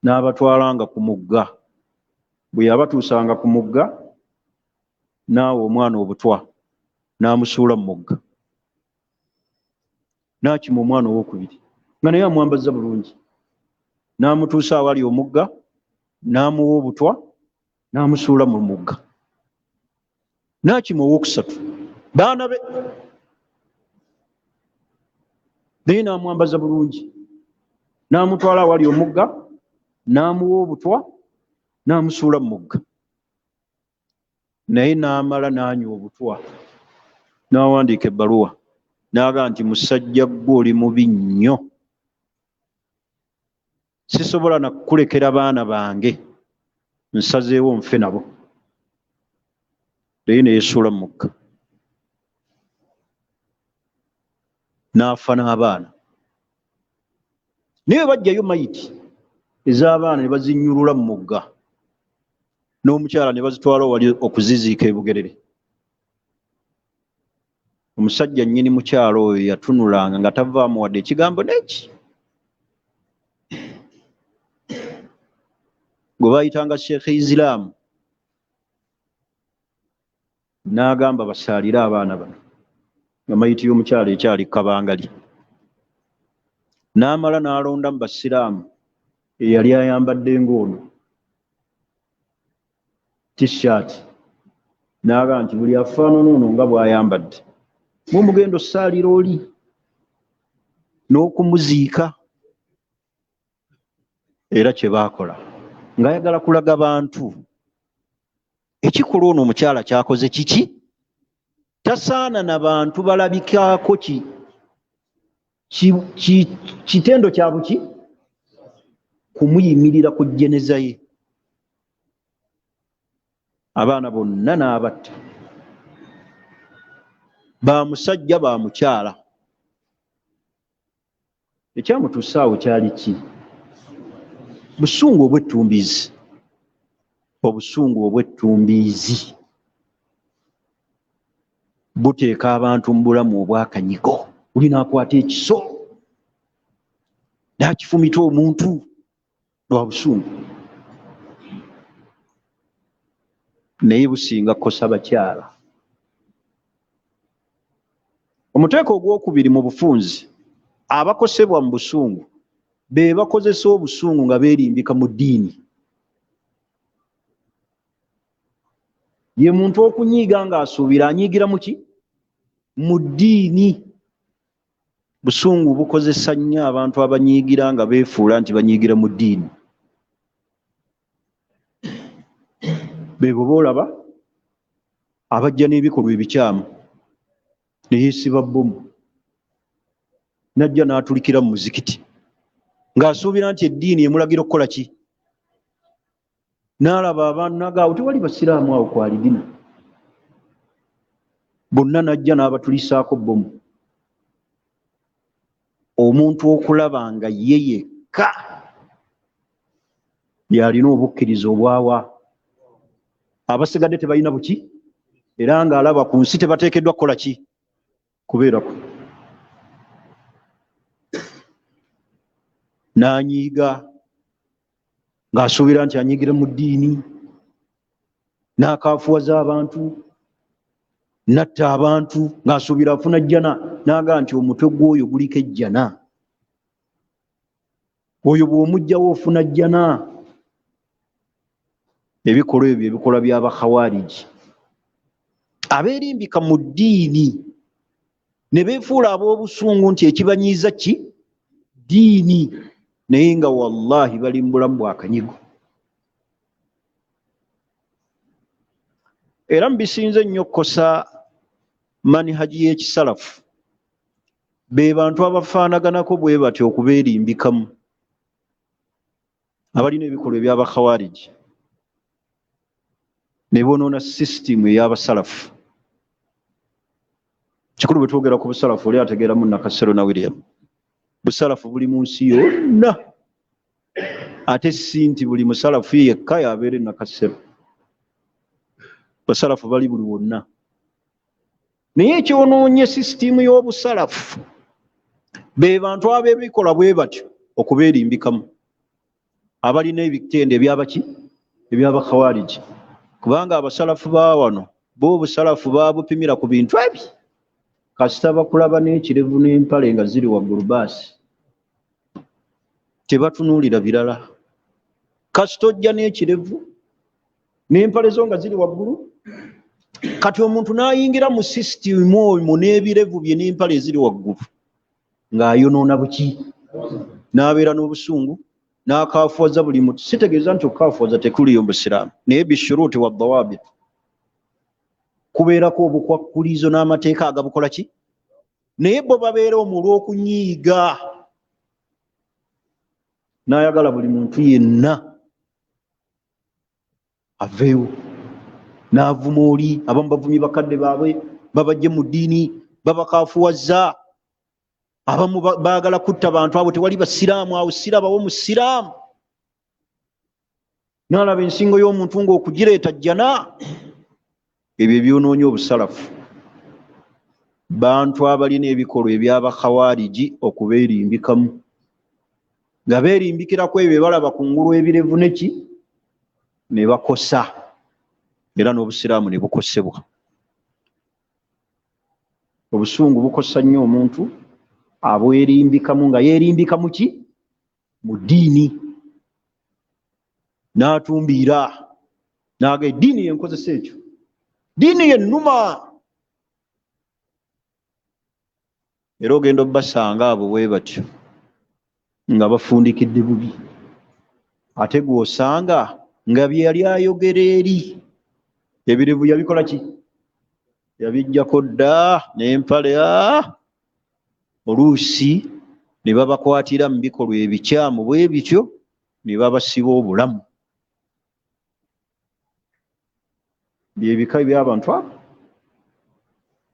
S1: n'abatwalanga ku mugga. Bwe yabatuusanga ku mugga naawe omwana obutwa n'amusuula mu mugga, n'akima omwana owokubiri nga naye amwambaza bulungi, n'amutuusa awali omugga n'amuwa obutwa n'amusuula mu mugga, n'akima owokusatu baana be naye n'amwambaza bulungi, n'amutwala awali omugga n'amuwa obutwa n'amusuula mu mugga. Naye n'amala n'anywa obutwa n'awandiika ebbaluwa n'aga nti musajja gwe oli mubi nnyo, sisobola nakukulekera baana bange, nsazeewo nfe nabo. Naye neyesuula mu mugga n'afa n'abaana. Naye bajjayo mayiti ez'abaana ne bazinyulula mu mugga, n'omukyala ne bazitwala wali okuziziika e Bugerere. Omusajja nnyini mukyala oyo yatunulanga nga tavaamu wadde ekigambo n'eki. Gwe baayitanga Sheekh Islam n'agamba basaalire abaana bano nga mayiti y'omukyala ekyali Kabangali. N'amala n'alonda mu basiraamu eyali ayambadde ng'ono T-shirt, n'aga nti buli afaanana ono nga bw'ayambadde mumugenda osaalira oli n'okumuziika. Era kye baakola ng'ayagala kulaga bantu ekikola ono omukyala kyakoze kiki, tasaana na bantu balabikaako kitendo kya buki kumuyimirira ku jeneza ye. Abaana bonna n'abatta, ba musajja ba mukyala. Ekyamutuusa awo kyali ki? Busungu obw'ettumbiizi. Obusungu obw'ettumbiizi buteeka abantu mu bulamu obwakanyigo. Buli n'akwata ekiso n'akifumita omuntu lwa busungu. Naye businga kukosa bakyala. Omuteeko ogwokubiri mu bufunzi, abakosebwa mu busungu be bakozesa obusungu nga beerimbika mu ddiini. Ye muntu okunyiiga ng'asuubira anyiigira mu ki? Mu ddiini. Busungu bukozesa nnyo abantu abanyiigira nga beefuula nti banyiigira mu ddiini. Beebo boolaba abajja n'ebikolwa ebikyamu ne yeesiba bbomu n'ajja n'atulikira mu muzikiti ng'asuubira nti eddiini emulagira okukola ki? N'alaba abantu n'agaawo tewali basiraamu awo kwalidina, bonna n'ajja n'abatulisaako bbomu. Omuntu okulaba nga ye yekka y'alina obukkiriza obwawa, abasigadde tebalina buki, era ng'alaba ku nsi tebateekeddwa kukola ki? Kubeerako. N'anyiiga ng'asuubira nti anyiigira mu ddiini, n'akaafuwaza abantu, n'atta abantu ng'asuubira afuna jjana, n'aga nti omutwe gw'oyo guliko ejjana, oyo bw'omuggyawo ofuna jjana. Ebikolwa ebyo ebikolwa by'Abakhawariji abeerimbika mu ddiini ne beefuula ab'obusungu nti ekibanyiiza ki? Ddiini. Naye nga wallahi bali mu bulamu bwakanyigo. Era mu bisinze nnyo okukosa manihaji y'ekisalafu
S2: be bantu abafaanaganako bwe batyo okubeerimbikamu abalina ebikolwa eby'abakhawariji ne bonoona sisitimu ey'abasalafu. Kikulu bwe twogera ku busalafu oli ategeeramu Nakasero na William. Busalafu buli mu nsi yonna, ate si nti buli musalafu yekka yabeere Nakasero. Basalafu bali buli wonna, naye ekyonoonye sisitimu y'obusalafu be bantu ab'ebikola bwe batyo okubeerimbikamu abalina ebitende ebyabaki eby'abakhawariji, kubanga abasalafu ba wano bo obusalafu babupimira ku bintu ebi. Kasita bakulaba n'ekirevu n'empale nga ziri waggulu baasi tebatunuulira birala. Kasita ojja n'ekirevu n'empale zo nga ziri waggulu, kati omuntu n'ayingira mu sisitimu omwo n'ebirevu bye n'empale eziri waggulu ng'ayonoona buki, n'abeera n'obusungu n'akaafuwaza buli muntu. Sitegeeza nti okaafuwaza tekuliyo mu Busiraamu, naye bishuruuti wa dawaabit, kubeerako obukwakkulizo n'amateeka agabukola ki, naye bo babeera omwo olw'okunyiiga. N'ayagala buli muntu yenna aveewo, n'avuma oli. Abamu bavumye bakadde baabwe babajje mu ddiini babakaafuwazza, abamu baagala kutta bantu abo tewali basiraamu awo, sirabawo musiraamu. N'alaba ensingo y'omuntu ng'okugireeta jjana. Ebyo ebyonoonye obusalafu bantu abalina ebikolwa eby'abakhawariji okubeerimbikamu, nga beerimbikirako ebyo balaba kungulu ebirevu neki ne bakosa, era n'obusiraamu ne bukosebwa. Obusungu bukosa nnyo omuntu abwerimbikamu nga yeerimbika mu ki, mu ddiini, n'atumbiira n'aga eddiini yenkozesa ekyo, ddiini yennuma. Era ogenda obbasanga abo bwe batyo nga bafundikidde bubi, ate gw'osanga nga bye yali ayogera eri ebirevu yabikola ki, yabijjako dda n'empale. Oluusi ne babakwatira mu bikolwa ebikyamu bwe bityo ne babasiba obulamu. Byebika by'abantu abo.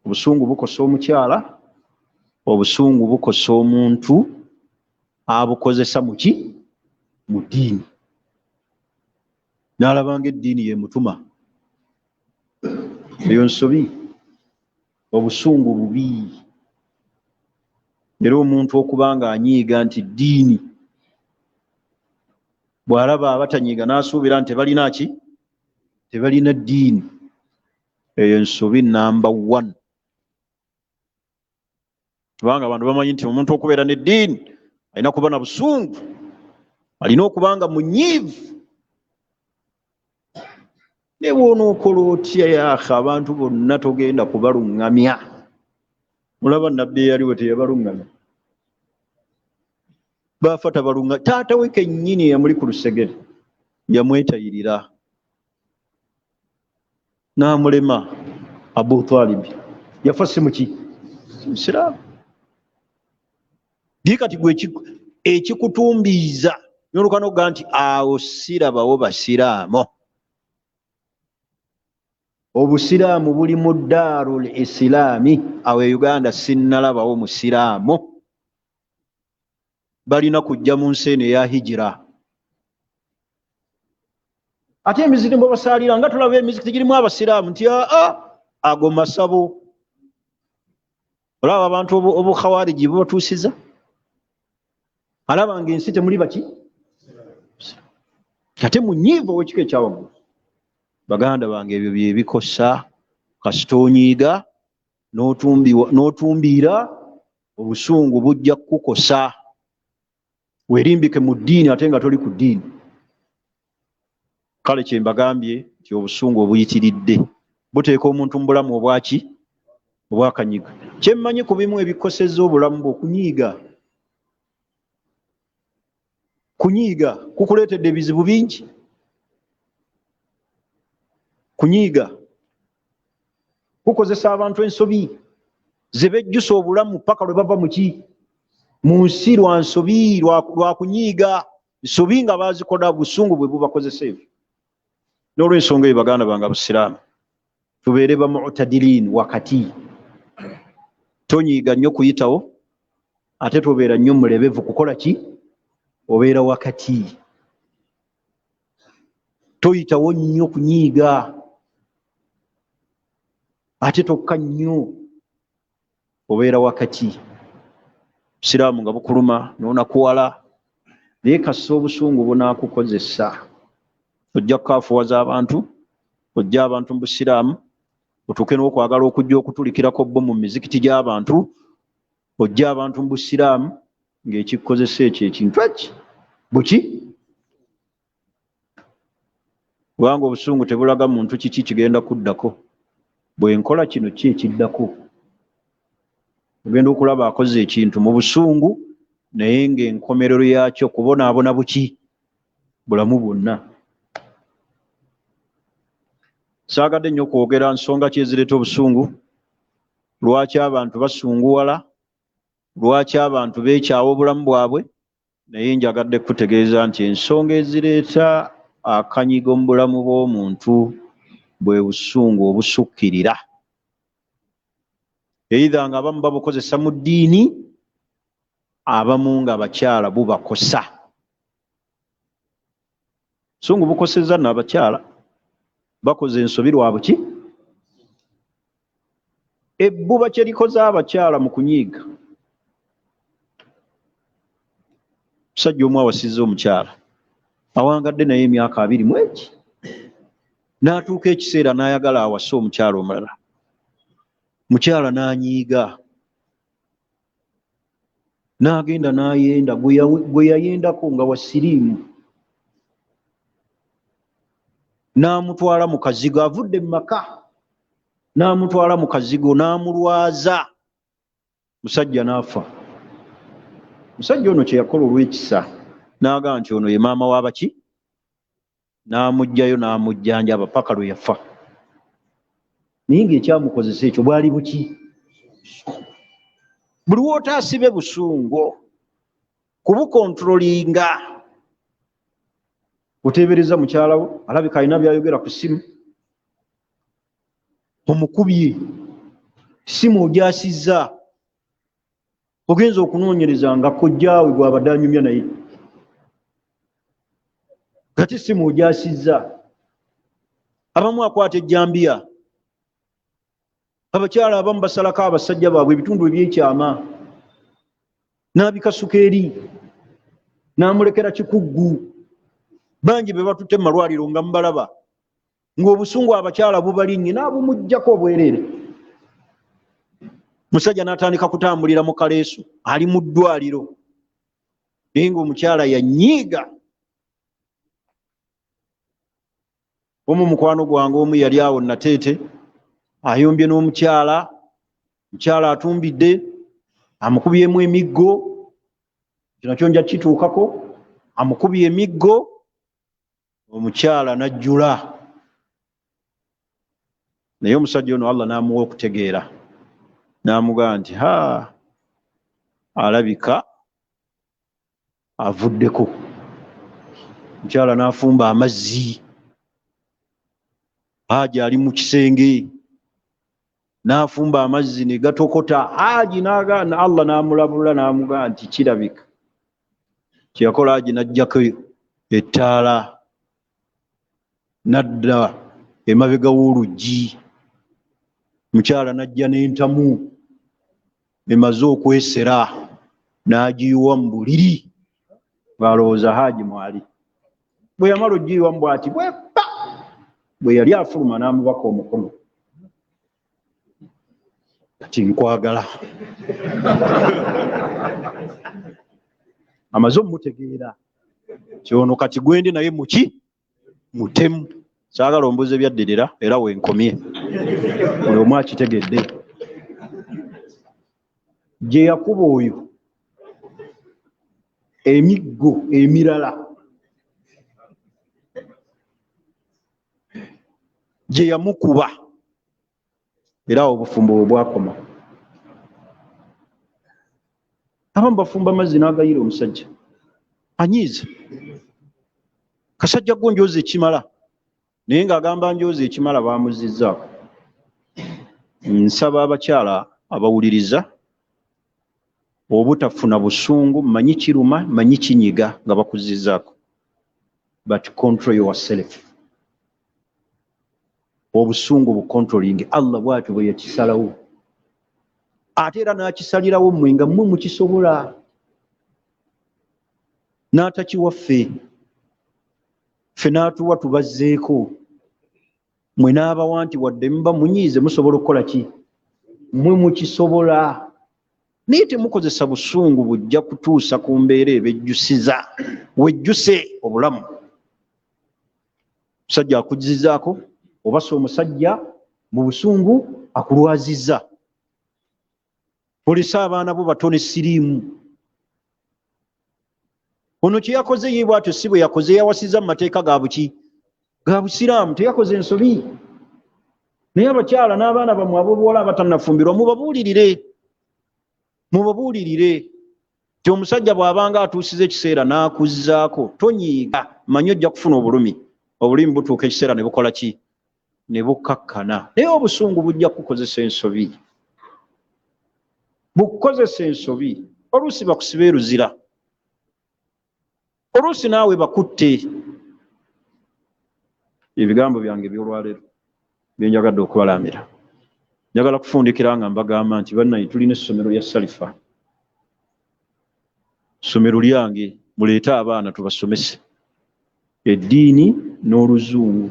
S2: Obusungu bukosa omukyala, obusungu bukosa omuntu abukozesa mu ki, mu ddiini, n'alabanga eddiini ye mutuma. Eyo nsobi, obusungu bubi. Era omuntu okuba ng'anyiiga nti ddiini, bw'alaba abatanyiiga n'asuubira nti tebalina ki, tebalina ddiini, eyo nsobi namba 1. Kubanga abantu bamanyi nti omuntu okubeera n'eddiini alina kuba na busungu, alina okuba nga munyiivu. Ne bw'onookola otya yaakha abantu bonna togenda kubaluŋŋamya. Mulaba nabbi eyaliwo teyabaluŋŋamya, baafa tabalunga. Taata we kennyini yamuli ku lusegere yamwetayirira n'amulema. Abu Talib yafa si muki, Musiraamu. Naye kati gwe ekikutumbiiza n'oluka n'ogamba nti awo sirabawo basiraamu. Obusiraamu buli mu Daarul Islaami, awo e Uganda sinnalabawo musiraamu. Balina kujja mu nsi eno eya hijira. Ate emizikiti mwe basaalira nga tulaba emizikiti girimu abasiraamu nti ago masabo. Olaba abantu obukhawariji bubatuusiza, alaba ng'ensi temuli baki, ate munyiivu ow'ekika ekyawaggulu. Baganda bange ebyo bye bikosa. Kasita onyiiga n'otumbiira, obusungu bujja kukukosa. Weerimbike mu ddiini ate nga toli ku ddiini. Kale kye mbagambye nti obusungu obuyitiridde buteeka omuntu mu bulamu obwaki, obwakanyiga. Kye mmanyi ku bimu ebikosezza obulamu bwe okunyiiga. Kunyiiga kukuleetedde ebizibu bingi. Kunyiiga kukozesa abantu ensobi. ze bejjusa obulamu paka lwe bava muki mu nsi lwa nsobi lwa kunyiiga nsobi nga bazikola busungu bwe bubakozesa ebyo. N'olwensonga eyo baganda bange abusiraamu tubeere ba mu'tadiliin wakati. Tonyiiga nnyo kuyitawo ate tobeera nnyo mulebevu kukola ki? Obeera wakati. Toyitawo nnyo kunyiiga ate tokka nnyo, obeera wakati. Busiraamu nga bukuluma n'onakuwala naye kassa obusungu bunaakukozesa. Ojja kukaafuwaza abantu, ojja abantu mu busiraamu, otuuke n'okwagala okujja okutulikirako bo mu mizikiti gy'abantu, ojja abantu mu busiraamu ng'ekikukozesa ekyo ekintu eki buki? Kubanga obusungu tebulaga muntu kiki kigenda kuddako. Bwe nkola kino ki ekiddako? Ogenda okulaba akoze ekintu mu busungu naye ng'enkomerero yakyo kubonaabona buki? Bulamu bwonna. Saagadde nnyo kwogera nsonga ki ezireeta obusungu, lwaki abantu basunguwala, lwaki abantu beekyawa obulamu bwabwe, naye njagadde kutegeeza nti ensonga ezireeta akanyigo mu bulamu bw'omuntu bwe busungu obusukkirira. Either nga abamu babukozesa mu ddiini, abamu nga abakyala bubakosa. Busungu bukosezza n'abakyala. Bakoze ensobi lwa buki? Ebbuba kye likoze abakyala mu kunyiiga. Musajja omu awasizza omukyala awangadde naye emyaka 2 mu eki, n'atuuka ekiseera n'ayagala awase omukyala omulala. Mukyala n'anyiiga, n'agenda n'ayenda gwe yayendako nga wa siriimu, n'amutwala mu kazigo avudde mu maka, n'amutwala mu kazigo n'amulwaza, musajja n'afa. Musajja ono kye yakola olw'ekisa n'agaa nti ono ye maama w'abaki, n'amugjayo n'amujjanjaba paka lwe yafa. Naye ng'ekyamukozesa ekyo bwali buki? Buli wootaasibe busungu kubukontrolinga. Oteebereza mukyala wo alabika alina byayogera ku ssimu, omukubye ssimu ogyasizza, ogenza okunoonyereza nga kojjaawe gw'abadde anyumya naye, kati essimu ogyasizza. Abamu akwata ejjambiya, abakyala abamu basalako abasajja baabwe ebitundu ebyekyama, n'abikasuka eri, n'amulekera kikuggu. Bangi be batutte mu malwaliro nga mubalaba, ng'obusungu abakyala bubalinnye n'abumuggyako obwereere. Musajja n'atandika kutambulira mu kaleesu, ali mu ddwaliro, naye ng'omukyala yanyiiga. Omu mukwano gwange omu yali awo Nateete, ayombye n'omukyala, mukyala atumbidde, amukubyemu emiggo, kino kyo nja kituukako, amukubye emiggo, omukyala n'ajjula. Naye omusajja ono Allah n'amuwa okutegeera, n'amugaa nti alabika avuddeko. Mukyala n'afumba amazzi, Haji ali mu kisenge, n'afumba amazzi ne gatokota. Haji n'agaana, Allah n'amulabula n'amugaa nti kirabika. Kye yakola Haji n'ajjako ettaala, n'adda emabega w'oluggi. Mukyala n'ajja n'entamu emaze okwesera, n'agiyiwa mu buliri ng'alowooza Haji mwali. Bwe yamala ogiyiwa mu bw'ati bweppa, bwe yali afuluma n'amubaka omukono, kati nkwagala. Amaze omutegeera kyono kati gwendi naye muki? Mutemu. Saagala ombuuze byaddirira era wenkomye, buli omu akitegedde. Gye yakuba oyo emiggo emirala, gye yamukuba, era obufumbo bwe bwakoma. abamu bafumba mazzi n'agayira omusajja anyiiza kasajja gwo njozi ekimala naye ng'agamba njozi ekimala baamuzizzaako. Nsaba abakyala abawuliriza obutafuna busungu, manyi kiruma manyi kinyiga nga bakuzizzaako, but control yourself. Obusungu bukontrolingi Allah bw'atyo bwe yakisalawo, ate era n'akisalirawo mmwe nga mmwe mukisobola, n'atakiwaffe ffe n'atuwa tubazzeeko, mmwe n'abawa nti wadde muba munyiize musobola okukola ki, mmwe mukisobola. Naye temukozesa busungu bujja kutuusa ku mbeera ebejjusiza wejjuse obulamu. Omusajja akujjizzaako obasa omusajja mu busungu akulwazizza, olesa abaana bo bato ne siriimu. Ono kye yakoze ye bw'atyo si bwe yakoze, yawasiza mu mateeka ga buki, ga busiraamu, teyakoze ensobi. Naye abakyala n'abaana bammwe ab'obuwala abatannafumbirwa mubabuulirire ti omusajja bw'abanga atuusiza ekiseera n'akuzzaako tonyiiga, manyi ojja kufuna obulumi butuuka ekiseera ne bukola ki, ne bukkakkana. Naye obusungu bujja kukozesa ensobi, bukukozesa ensobi. Oluusi bakusiba eruzira, oluusi naawe bakutte. Ebigambo byange by'olwaleero bye njagadde okubalamira, njagala kufundikira nga mbagamba nti bannaye tulina essomero lya Salifa, ssomero lyange muleete abaana tubasomese eddiini n'oluzungu,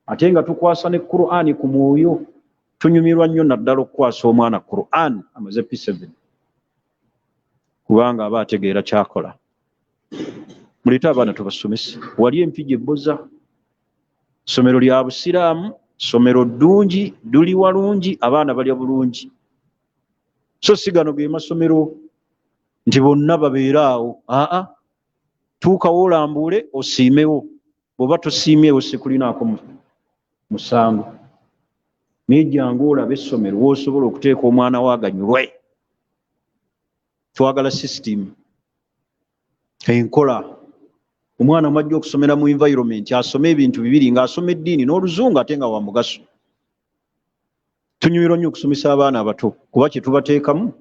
S2: ate nga tukwasa ne Qur'ani ku mwoyo. Tunyumirwa nnyo naddala okukwasa omwana Qur'an amaze P7 kubanga aba ategeera kyakola. Muleete abaana tubasomese. Wali Empigi Bboza, ssomero lya busiraamu, ssomero ddungi, duli walungi, abaana balya bulungi. So si gano ge masomero nti bonna babeera awo. Tuukawo olambuule osiimewo, bw'oba tosiimyewo sikulinaako musango. Naye jjangu olabe essomero w'osobola okuteeka omwana wo aganyulwe. Twagala system enkola. Omwana mwajja okusomera mu environment asome ebintu bibiri, ng'asoma eddiini n'oluzungu ate nga wa mugaso. Tunyumirwa nnyo okusomesa abaana abato kuba kye tubateekamu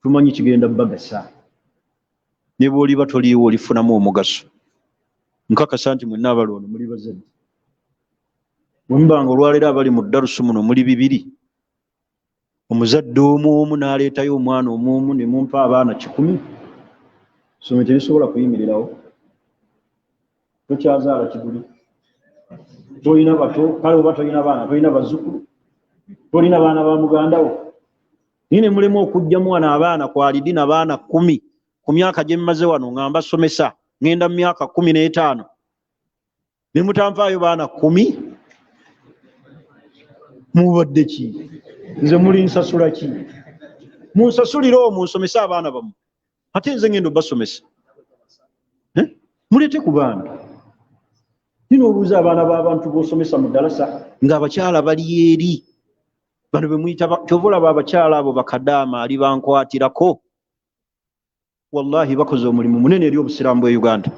S2: tumanyi kigenda bagasa, ne bw'oliba toliiwo olifunamu omugaso. Nkakasa nti mwenna abali ono muli bazadde, bwe mubanga olwaleero abali mu darusu muno muli 2, omuzadde omu n'aleetayo omwana omu ne mumpa abaana 10, ssomero terisobola kuyimirirawo. Tokyazaala kiguli, tolina bato, kale oba tolina baana, tolina bazzukulu, tolina baana ba mugandawo. Naye ne mulema okugjamu wano abaana kwalidi na baana 10 ku myaka gye mmaze wano nga mbasomesa, ngenda mu myaka 15, ne mutanvaayo baana 10. Mubadde ki? Nze muli nsasula ki? Munsasulire omwo nsomese abaana bammwe, ate nze ngenda obbasomesa. Mulete ku baana. Nino obuuza abaana b'abantu b'osomesa mu ddalasa ng'abakyala bali eri. Bano be muyita kyova olaba abakyala abo bakadaama ali bankwatirako. Wallahi bakoze omulimu munene eri obusiraamu bwe Uganda.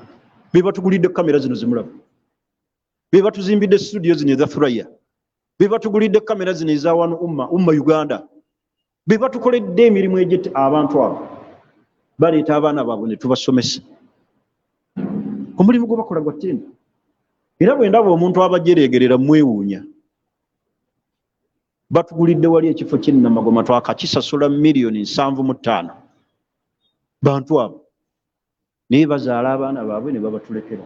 S2: Be batugulidde kamera zino zimulaba, be batuzimbidde studio zino eza Thuraya, be batugulidde kamera zino eza wano umma Uganda, be batukoledde emirimu egyette. Abantu abo baleeta abaana baabwe ne tubasomesa. Omulimu gwe bakola gwa ttendo. Era bwe ndaba omuntu abajereegerera mwewuunya. Batugulidde wali ekifo ky'Ennamagoma twakakisasula $7,500,000. Bantu abo naye bazaala abaana baabwe ne babatulekera.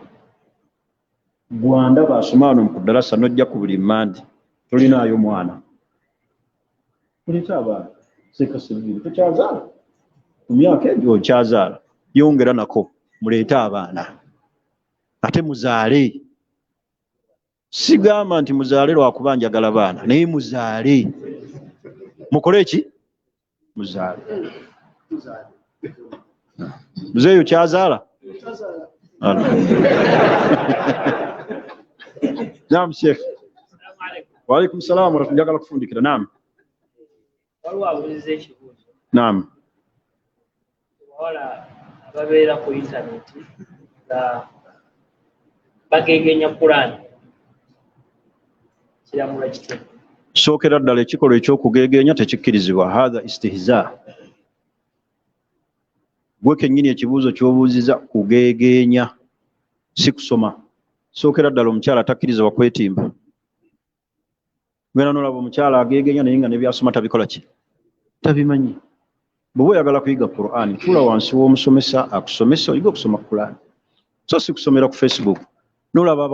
S2: Gwanda basoma wano ku ddalasa n'ojja ku buli mmandi tolinaayo mwana. Muleta abaana sekasebiri tokyazaala ku myaka egyo okyazaala yongera nako muleete abaana ate muzaale. Sigamba nti muzaale lwakuba njagala baana, naye muzaale. Mukole ki? Muzaale. Muzeeyo kyazaala? Naam Sheikh. Wa alaikum salaam wa rahmatullahi, njagala kufundikira. Naam. Naam.
S3: abawala ababeera ku intaneti nga bagegenya Qur'an kiramula kityo.
S2: Sookera ddala ekikolwa eky'okugegenya tekikkirizibwa. Hatha istihza. Gwe kennyini ekibuuzo ky'obuuziza kugegenya si kusoma. Sookera ddala omukyala takkirizibwa kwetimba. Genda n'olaba omukyala agegenya naye nga ne byasoma tabikola ki? Tabimanyi. Bwe oyagala kuyiga Qur'an tuula wansi w'omusomesa akusomesa oyiga okusoma Qur'an. So si kusomera ku Facebook. N'olaba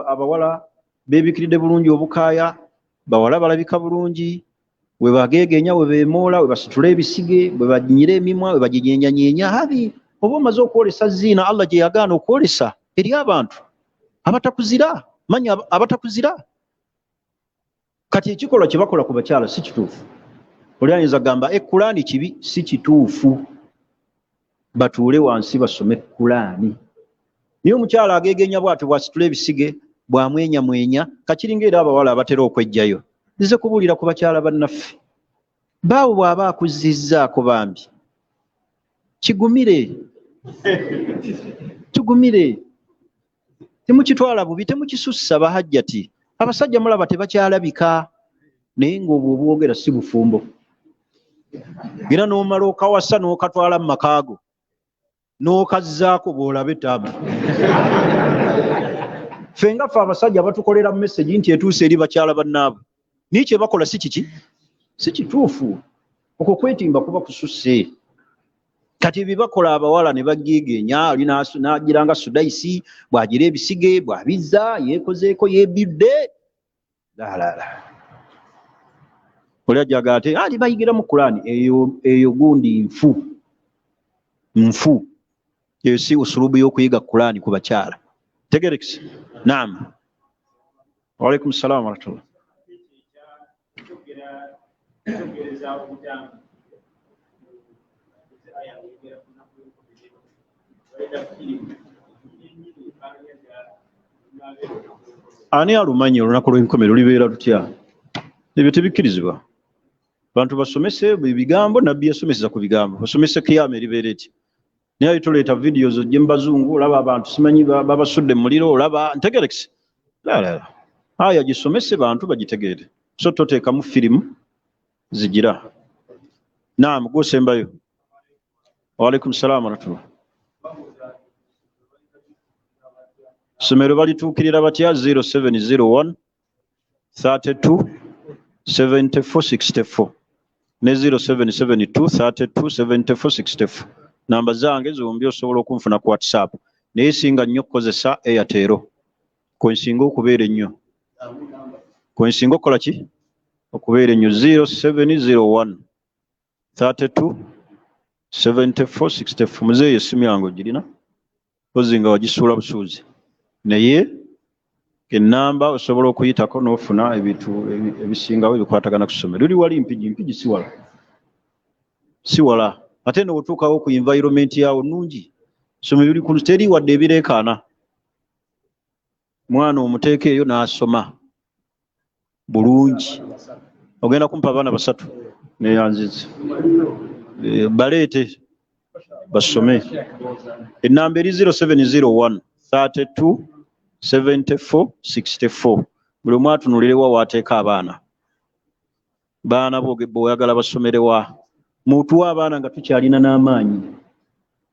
S2: abawala beebikiridde bulungi obukaaya, bawala balabika bulungi, we bagegenya, we beemoola, we basitula ebisige, we baginyira emimwa, we baginyenyanyeenya. Habi oba omaze okwolesa ziina Allah gye yagaana okwolesa eri abantu abatakuzira. Manya abatakuzira. Kati ekikolwa kye bakola ku bakyala si kituufu. Oli ayinza gamba Qur'ani kibi, si kituufu. Batuule wansi basome Qur'ani. Naye omukyala agegenya bw'atyo bw'asitula ebisige, bw'amwenyamwenya, kakiringa era abawala abatera okwejjayo. Nzize kubuulira ku bakyala bannaffe. Baawo bw'aba akuzizzaako bambi. Kigumire. Tugumire. Temukitwala bubi, temukisussa bahajjati. Abasajja mulaba tebakyalabika. Naye ng'obwo obwogera si bufumbo. Gira n'omala okawasa n'okatwala mu makaago. N'okazzaako bw'olaba ettaaba. Ffe nga ffe abasajja batukolera message nti etuuse eri bakyala bannaabwe. Naye kye bakola si kiki? Si kituufu. Okwo kwetimba kuba kususse. Kati ebibakola abawala ne bagegenya, ali n'agira nga Sudaisi, bw'agira ebisige, bw'abizza, yeekozeeko, yeebidde. Laalala. Oli ajaga ate ali bayigira mu Qur'ani eyo gundi nfu. Nfu. Eyo si usulubu y'okuyiga Qur'ani ku bakyala. Tegerekisi. Naam. Wa alaikum salaam wa rahmatullah. Ani alumanyi olunaku lw'enkomerero lulibeera lutya? Ebyo tebikkirizibwa. Bantu basomese ebigambo, nabbi yasomeseza ku bigambo. Basomese kiyama eribeera eti. Naye tuleeta videos ojje mu bazungu, olaba abantu simanyi babasudde mu muliro, olaba ntegerekisi. Lala. Aya gisomese bantu bagitegeere. So toteekamu firimu zigira. Naam, gusembayo. Wa alaikum salaam wa rahmatullah. Somero balituukirira batya 0701 32 7464 ne 0772 32 7464. Namba zange zombi osobola okunfuna ku WhatsApp. Naye singa nnyo kukozesa Airtel. Kwensinga okubeera ennyo. Kwensinga okukola ki? Okubeera ennyo 0701 32 7464. Muzeeyi essimu yange ogirina? Ozinga wagisuula busuuzi. Naye ennamba osobola okuyitako n'ofuna ebintu ebisingawo ebikwatagana ku ssomero. Luli wali mpigi si wala. Si wala. Ate n'otuukawo ku environment yawo nnungi. Ssomero liri ku teri wadde ebireekaana. Mwana omuteeka eyo n'asoma bulungi. Ogenda kumpa abaana basatu neyanziza. Baleete basome. Ennamba eri 0701 32 74 64. Buli omu atunuulirewa waateeka abaana. Baana bw'oyagala basomerewa. Mutuwa abaana nga tukyalina n'amaanyi.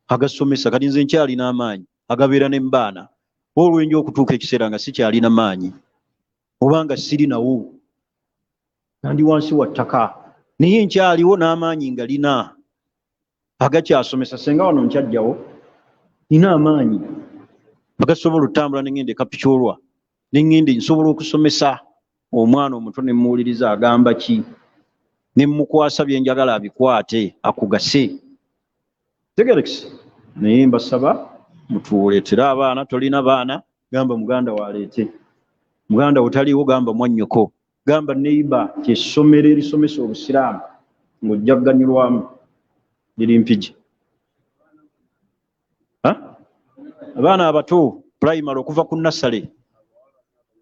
S2: Agasomesa kati nze nkyalina amaanyi. Agabeera ne mbaana. Olwenjo okutuuka ekiseera nga sikyalina maanyi. Obanga siri nawo. Nandi wansi wa ttaka. Naye nkyaliwo n'amaanyi nga lina. Agakyasomesa senga wano nkyajjawo. Nina amaanyi. Bagasobola otambula n'engende kapikyolwa. N'engende nsobola okusomesa omwana omuto ne muwuliriza agamba ki. Ne mukwasa bye njagala abikwate akugase. Tegerekisi. Naye mbasaba mutuuleetera abaana, tolina baana, gamba muganda waleete. Muganda otaliwo gamba mwannyoko. Gamba neighbor ky'essomero erisomesa obusiraamu ng'ojja kuganyulwamu liri mpigi. Abaana abato primary okuva ku nursery.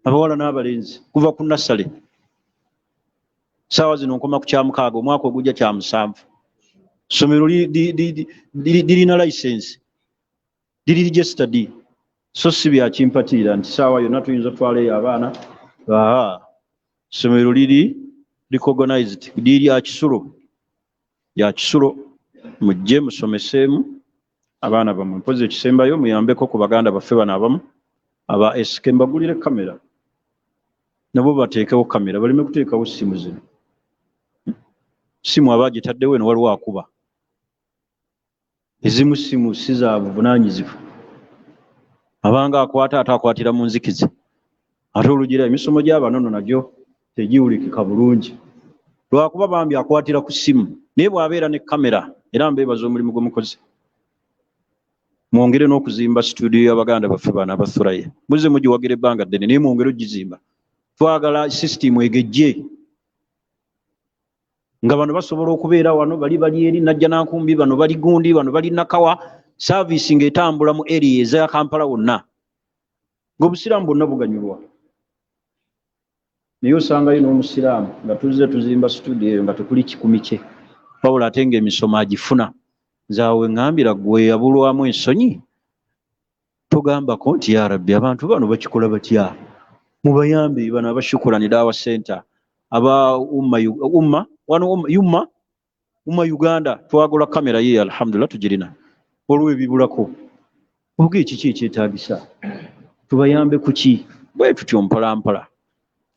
S2: Abawala n'abalenzi kuva ku nursery. Saawa zino nkoma ku kyamukaaga omwaka ogujja kya 7. somero lirina license liri registered so si byakimpatiira nti saawa yonna tuyinza twaleyo abaana somero liri recognized liri lya Kisulo mujje musomeseemu abaana bammwe mpozi ekisembayo muyambeko ku baganda baffe bano abamu aba SK mbagulire kamera nabo bateekewo kamera baleme kuteekawo simu zino simu abagitaddewo eno waliwo akuba ezimu simu si za buvunaanyizifu abanga akwata ate akwatira mu nzikizi ate olugira emisomo gy'abanono nagyo tegiwulikika bulungi lwakuba bambi akwatira ku simu naye bw'abeera ne kamera era mbeebaza omulimu gwe mukozi mwongere n'okuzimba studio y'abaganda baffe bano abathuraye muze mugiwagira ebbanga ddene naye mwongere ogizimba twagala sisitimu egejje nga bano basobola okubeera wano bali eri Najja Nankumbi bano bali Gundi bano bali Nakawa service ng'etambula mu area eza Kampala wonna ng'obusiraamu bwonna buganyulwa naye osangayo n'omusiraamu nga tuzze tuzimba studio eyo nga tekuli kikumi kye wabula ate ng'emisomo agifuna nzaawe ŋŋambira gwe yabulwamu ensonyi togambako nti ya Rabbi abantu bano bakikola batya mubayambe bano abashukurani Dawa Center aba umma Uganda twagula kamera ye alhamdulillah tugirina olwo ebibulako oge kiki ekyetaagisa tubayambe kuki bwe tutyo mpolampola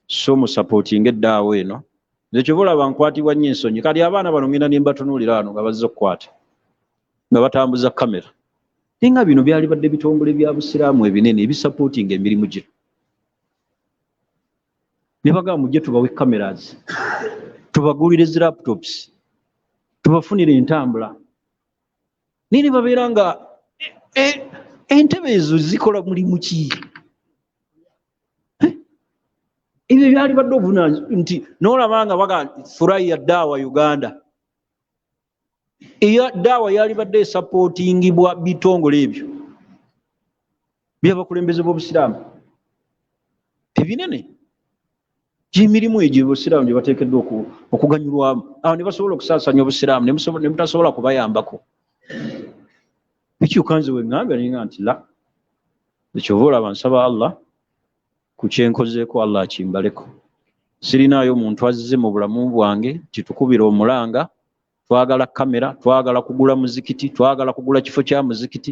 S2: so mu supporting eddaawo eno nze kyobulaba nkwatibwa nnyo ensonyi kati abaana bano ngenda ne mbatunuulira wano nga bazze okukwata nga batambuza kamera ninga bino byali badde bitongole bya busiraamu ebinene ebisupporting emirimu gino ne bagamba mujje tubawe cameras tubagulire zi laptops tubafunire entambula nini babeera nga entebe ezo zikola mulimu ki ebyo byali badde obuvunaanyizibwa nti n'olabanga baga Thuraya Dawa Uganda eya Dawa yali badde esupportingibwa bitongole ebyo by'abakulembeze b'obusiraamu ebinene gy'emirimu egyo obusiraamu gye bateekeddwa okuganyulwamu awo ne basobola okusaasanya obusiraamu ne mutasobola kubayambako bikyuka nze we ŋŋambya ninga nti la ekyova olaba nsaba Allah ku kyenkozeeko Allah akimbaleko sirinaayo muntu azze mu bulamu bwange kitukubira omulanga twagala kamera twagala kugula muzikiti twagala kugula kifo kya muzikiti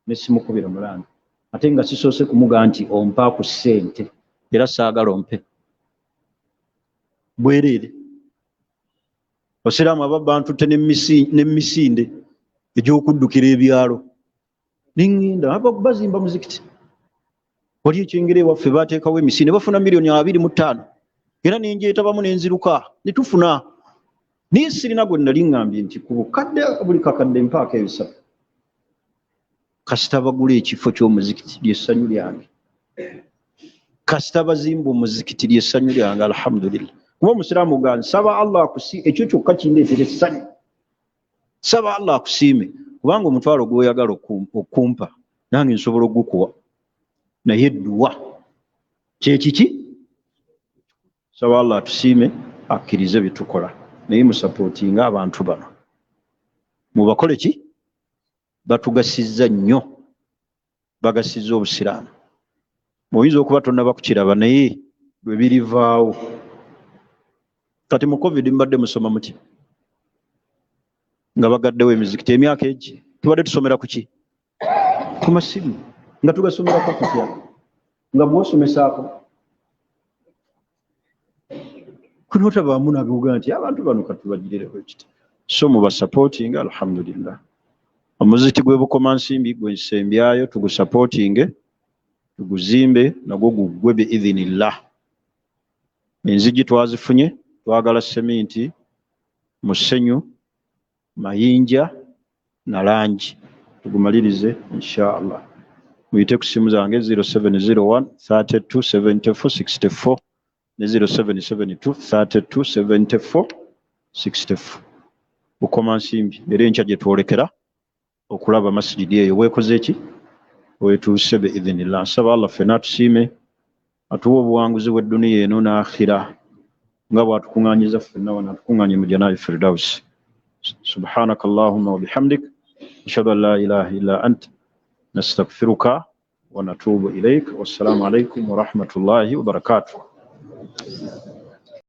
S2: ne simukubira mulanga ate nga sisoose kumuga nti ompa ku ssente era saagala ompe bwereere basiraamu ababba ntutte n'emisinde egy'okuddukira ebyalo niŋŋenda bazimba muzikiti wali ekyengere waffe bateekawo emisinde bafuna $225 era nenjeetabamu nenziruka ne tufuna naye sirina gwe nali ŋŋambye nti ku bukadde buli kakadde mpaako ebisatu kasita bagula ekifo ky'omuzikiti lyessanyu lyange kasita bazimba omuzikiti lyessanyu lyange alhamdulillah kuba omusiraamu ga nsaba Allah ekyo kyokka kindeetera essanyu saba Allah akusiime kubanga omutwalo gw'oyagala okumpa nange nsobola ogukuwa naye dduwa kyekiki saba Allah atusiime akkirize byetukola naye musapootinga abantu bano mubakole ki batugasizza nnyo bagasizza obusiraamu oyinza okuba tonnaba kukiraba naye lwe birivaawo kati mu covid mbadde musoma muti nga bagaddewo emizikiti emyaka egi tubadde tusomera kuki ku masimu nga tugasomerako kutya nga bwosomesaako kunotabaamu nagoga nti abantu bano katubagirereho ekiti so mubasapootinga alhamdulillah omuzikiti gwe Bukomansimbi gwe nsembyayo tugusapootinge tuguzimbe nagwo guggwe biidhinillah enzigi twazifunye twagala seminti musenyu mayinja na langi tugumalirize inshallah muyite ku simu zange 0701 32 74 64 ne 0772 32 74 64 Bukomansimbi era enkya gye twolekera okulaba masjidi eyo weekoze eki weetuuse biidhinillah nsaba Allah ffenna atusiime atuwa obuwanguzi bw'edduniya eno n'akhira nga bw'atukuŋŋaanyiza ffenna wano atukuŋŋaanye mu janaayi firdausi سبحانك اللهم وبحمدك أشهد أن لا إله إلا أنت نستغفرك ونتوب إليك والسلام عليكم ورحمة الله وبركاته.